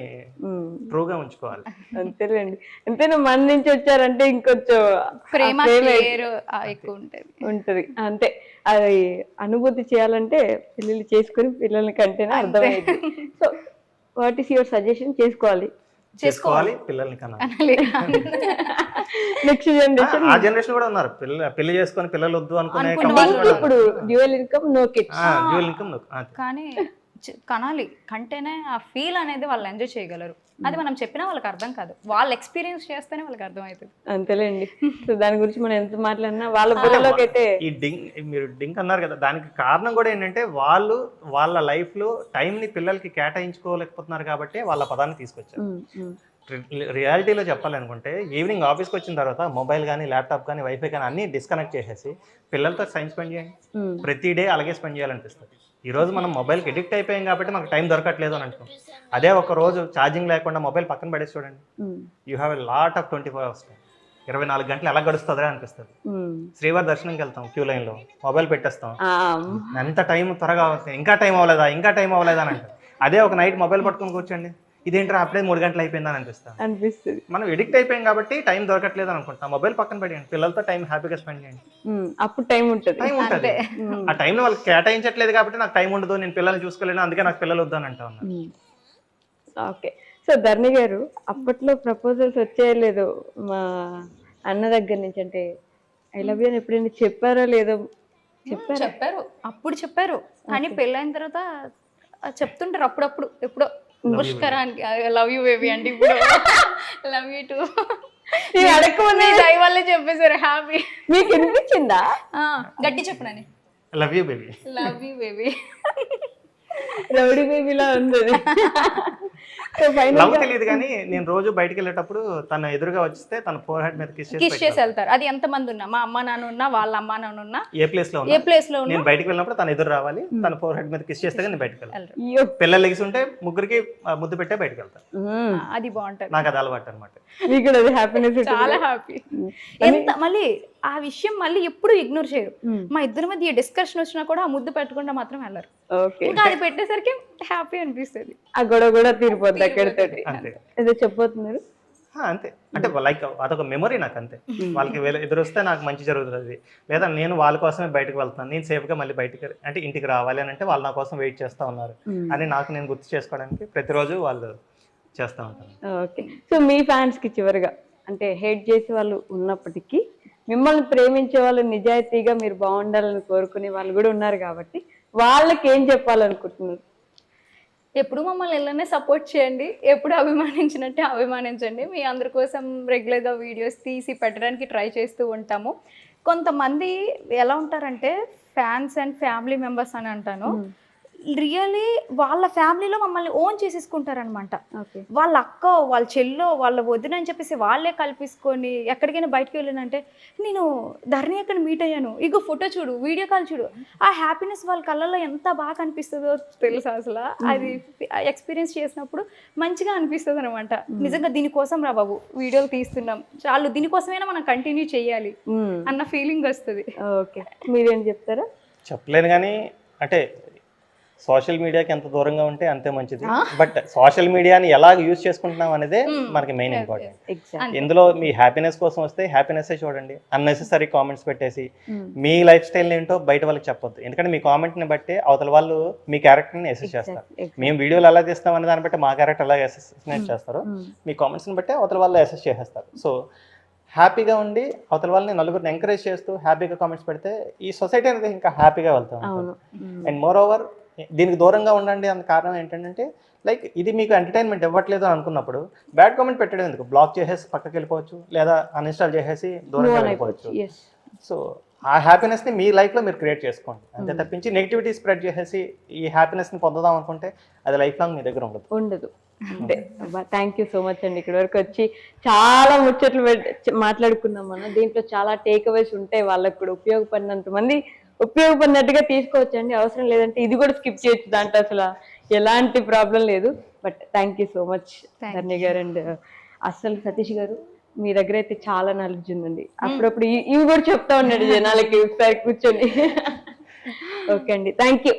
ట్రూగా ఉంచుకోవాలి. అంతేలేండి. ఎంతైనా మన నుంచి వచ్చారంటే ఇంకొంచెం ప్రేమ ఎక్కువ ఉంటది. అంతే, అది అనుభూతి చేయాలంటే పిల్లలు చేసుకుని పిల్లల్ని కంటేనే అర్థమైంది. So what is your suggestion? చేసుకోవాలి పిల్లల్ని కనాలి. నెక్స్ట్ జనరేషన్, ఆ జనరేషన్ కూడా ఉన్నారు పెళ్లి చేసుకొని పిల్లలు వద్దు అనుకునే. ఇప్పుడు dual income no kids, dual income కానీ కనాలి కంటేనే ఆ ఫీల్ అనేది వాళ్ళు ఎంజాయ్ చేయగలరు. అది మనం చెప్పినా వాళ్ళకి అర్థం కాదు, వాళ్ళు ఎక్స్పీరియన్స్ చేస్తేనే వాళ్ళకి అర్థం అవుతుంది. అంతేలేండి. సో దాని గురించి మనం ఎంత మాట్లాడినా వాళ్ళ బుర్రలోకి అయితే ఈ మీరు డింక్ అన్నారు కదా, దానికి కారణం కూడా ఏంటంటే వాళ్ళు వాళ్ళ లైఫ్ లో టైం ని పిల్లలకి కేటాయించుకోలేకపోతున్నారు కాబట్టి వాళ్ళ పదాన్ని తీసుకొచ్చారు. రియాలిటీలో చెప్పాలనుకుంటే ఈవినింగ్ ఆఫీస్కి వచ్చిన తర్వాత మొబైల్ కానీ ల్యాప్టాప్ కానీ వైఫై కానీ అన్ని డిస్కనెక్ట్ చేసేసి పిల్లలతో టైం స్పెండ్ చేయండి. ప్రతి డే అలాగే స్పెండ్ చేయాలనిపిస్తుంది. ఈ రోజు మనం మొబైల్కి ఎడిక్ట్ అయిపోయాం కాబట్టి మనకు టైం దొరకట్లేదు అని అంటాం. అదే ఒక రోజు ఛార్జింగ్ లేకుండా మొబైల్ పక్కన పడేసి చూడండి, you have a lot of 24 hours time. 24 గంటలు ఎలా గడుస్తుందో అనిపిస్తుంది. శ్రీవారి దర్శనంకి వెళ్తాం, క్యూ లైన్ లో మొబైల్ పెట్టేస్తాం, ఎంత టైం త్వరగా అవుతుంది, ఇంకా టైం అవ్వలేదా అని అంటాం. అదే ఒక నైట్ మొబైల్ పట్టుకొని కూర్చోండి, ఇదేంటో అప్పుడే 3 గంటలు అయిపోయిందని అనిపిస్తుంది. మనం ఎడిక్ట్ అయిపోయాం కాబట్టి టైం దొరకట్లేదు అనుకుంటాం. మొబైల్ పక్కన పెట్టండి, పిల్లలతో టైం హ్యాపీగా స్పెండ్ చేయండి, అప్పుడు టైం ఉంటుంది. ఆ టైంలో వాళ్ళకి కేటాయించట్లేదు కాబట్టి నాకు టైం ఉండదు, నేను పిల్లల్ని చూసుకోలేను, అందుకే నాకు పిల్లలు వద్దని అంటా ఉన్నాను. ఓకే. సో ధర్ని గారు, అప్పట్లో ప్రపోజల్స్ వచ్చేయలేదు మా అన్న దగ్గర నుంచి, అంటే ఐ లవ్ యూ అని ఎప్పుడైనా చెప్పారో లేదో? చెప్పారు, అప్పుడు చెప్పారు. కానీ పెళ్ళైన తర్వాత చెప్తుంటారు అప్పుడప్పుడు, ఎప్పుడో పుష్కరానికి లవ్ యూ బేబీ అంటే ఇప్పుడు లవ్ యూ టు అడగకుండా దయ వల్లే చెప్పేశారు. హ్యాపీ. మీకు వినిపించిందా? గట్టి చెప్పనని love you baby, love you baby, rowdy బేబీలా ఉంది. లవ్ తెలియదు కానీ నేను రోజు బయటకు వెళ్ళేటప్పుడు తన ఎదురుగా వచ్చిస్తే తన ఫోర్ హెడ్ మీద కిస్ చేసి వెళ్తారు. అది ఎంత మంది ఉన్నా, మా అమ్మ నాన్న ఉన్నా, వాళ్ళ అమ్మ నాన్న ఉన్నా, ఏ ప్లేస్ లో నేను బయటకు వెళ్ళినప్పుడు తన ఎదురు రావాలి, తన ఫోర్ హెడ్ మీద కిస్ చేస్తే నేను బయటకు వెళ్ళాలి. పిల్లలు లెగిసి ఉంటే ముగ్గురికి ముద్దు పెట్టే బయటకు వెళ్తారు. అది బాగుంటది, నాకు అది అలవాటు అనమాట. చాలా హ్యాపీ. ఎంత మళ్ళీ ఆ విషయం మళ్ళీ ఎప్పుడు ఇగ్నోర్ చేయరు. మా ఇద్దరి మధ్య డిస్కషన్ వచ్చినా కూడా ఆ ముద్దు పెట్టకుండా మాత్రం వెళ్ళరు. ఇంకా అది పెట్టేసరికి హ్యాపీ అనిపిస్తుంది. ఆ గొడవ కూడా తీరిపోద్ది అక్కడితో. ఏదో చెప్పబోతున్నారు. అంతే, అంటే లైక్ అదొక మెమరీ నాకు. అంతే, వాళ్ళకి ఎదురు వస్తే నాకు మంచి జరుగుతుంది, లేదా నేను వాళ్ళ కోసమే బయటకు వెళ్తాను, నేను సేఫ్గా మళ్ళీ బయటకు అంటే ఇంటికి రావాలి అని అంటే వాళ్ళు నా కోసం వెయిట్ చేస్తూ ఉన్నారు అని నాకు నేను గుర్తు చేసుకోవడానికి ప్రతిరోజు వాళ్ళు చేస్తూ ఉంటాను. ఓకే. సో మీ ఫ్యాన్స్కి చివరిగా, అంటే హేట్ చేసే వాళ్ళు ఉన్నప్పటికీ మిమ్మల్ని ప్రేమించే వాళ్ళు, నిజాయితీగా మీరు బాగుండాలని కోరుకునే వాళ్ళు కూడా ఉన్నారు కాబట్టి వాళ్ళకి ఏం చెప్పాలనుకుంటున్నారు? ఎప్పుడు మమ్మల్ని ఇలానే సపోర్ట్ చేయండి, ఎప్పుడు అభిమానించినట్టే అభిమానించండి. మీ అందరి కోసం రెగ్యులర్గా వీడియోస్ తీసి పెట్టడానికి ట్రై చేస్తూ ఉంటాము. కొంతమంది ఎలా ఉంటారంటే ఫ్యాన్స్ అండ్ ఫ్యామిలీ మెంబర్స్ అని అంటాను, రియలీ వాళ్ళ ఫ్యామిలీలో మమ్మల్ని ఓన్ చేసేసుకుంటారనమాట. వాళ్ళ అక్క, వాళ్ళ చెల్లో, వాళ్ళ వదిన అని చెప్పేసి వాళ్ళే కల్పించుకొని ఎక్కడికైనా బయటకు వెళ్ళినంటే నేను ధరణి అక్కడ మీట్ అయ్యాను, ఇగో ఫోటో చూడు, వీడియో కాల్ చూడు, ఆ హ్యాపీనెస్ వాళ్ళ కళ్ళల్లో ఎంత బాగా అనిపిస్తుందో తెలుసా అసలు. అది ఎక్స్పీరియన్స్ చేసినప్పుడు మంచిగా అనిపిస్తుంది అనమాట. నిజంగా దీనికోసం రా బాబు వీడియోలు తీస్తున్నాం, చాలు దీనికోసమైనా మనం కంటిన్యూ చేయాలి అన్న ఫీలింగ్ వస్తుంది. ఓకే, మీరేం చెప్తారా? చెప్పలేను కానీ అంటే సోషల్ మీడియాకి ఎంత దూరంగా ఉంటే అంతే మంచిది. బట్ సోషల్ మీడియాని ఎలా యూజ్ చేసుకుంటున్నాం అనేదే మనకి మెయిన్ ఇంపార్టెంట్. ఇందులో మీ హ్యాపీనెస్ కోసం వస్తే హ్యాపీనెస్ చూడండి, అన్నెసెసరీ కామెంట్స్ పెట్టేసి మీ లైఫ్ స్టైల్ ఏంటో బయట వాళ్ళకి చెప్పొద్దు. ఎందుకంటే మీ కామెంట్ని బట్టి అవతల వాళ్ళు మీ క్యారెక్టర్ని అసెస్ చేస్తారు. మేము వీడియోలు ఎలా తీస్తాం అనే దాన్ని బట్టి మా క్యారెక్టర్ ఎలా అసెసినేట్ చేస్తారో మీ కామెంట్స్ని బట్టి అవతల వాళ్ళు అసెస్ చేసేస్తారు. సో హ్యాపీగా ఉండి అవతల వాళ్ళని నలుగురిని ఎంకరేజ్ చేస్తూ హ్యాపీగా కామెంట్స్ పెడితే ఈ సొసైటీ అనేది ఇంకా హ్యాపీగా వెళ్తాం. అండ్ మోర్ ఓవర్ దీనికి దూరంగా ఉండండి అన్న కారణం ఏంటంటే లైక్ ఇది మీకు ఎంటర్టైన్మెంట్ ఇవ్వట్లేదు అనుకున్నప్పుడు బ్యాడ్ కామెంట్ పెట్టడం ఎందుకు, బ్లాక్ చేసేసి పక్కకి వెళ్ళిపోవచ్చు, లేదా అన్ఇన్స్టాల్ చేసేసి దూరంగా వెళ్ళిపోవచ్చు. సో ఆ హ్యాపీనెస్ని మీ లైఫ్లో మీరు క్రియేట్ చేసుకోండి, అంతే తప్పించి నెగిటివిటీ స్ప్రెడ్ చేసేసి ఈ హ్యాపీనెస్ని పొందుదాం అనుకుంటే అది లైఫ్ లాంగ్ మీ దగ్గర ఉండదు. అంటే థ్యాంక్ యూ సో మచ్ అండి. ఇక్కడి వరకు వచ్చి చాలా ముచ్చట్లు మాట్లాడుకున్నాం మనం. దీంట్లో చాలా టేక్ అవేస్ ఉంటాయి, వాళ్ళకు కూడా ఉపయోగపడినట్టుగా తీసుకోవచ్చండి. అవసరం లేదంటే ఇది కూడా స్కిప్ చేయొచ్చు, దాంట్లో అసలు ఎలాంటి ప్రాబ్లం లేదు. But thank you so much Dharani గారు. అండ్ అసలు సతీష్ గారు మీ దగ్గర అయితే చాలా నాలెడ్జ్ ఉందండి. అప్పుడప్పుడు ఇవి కూడా చెప్తా ఉన్నాడు జనాలకి ఒకసారి కూర్చొని. ఓకే అండి, థ్యాంక్ యూ.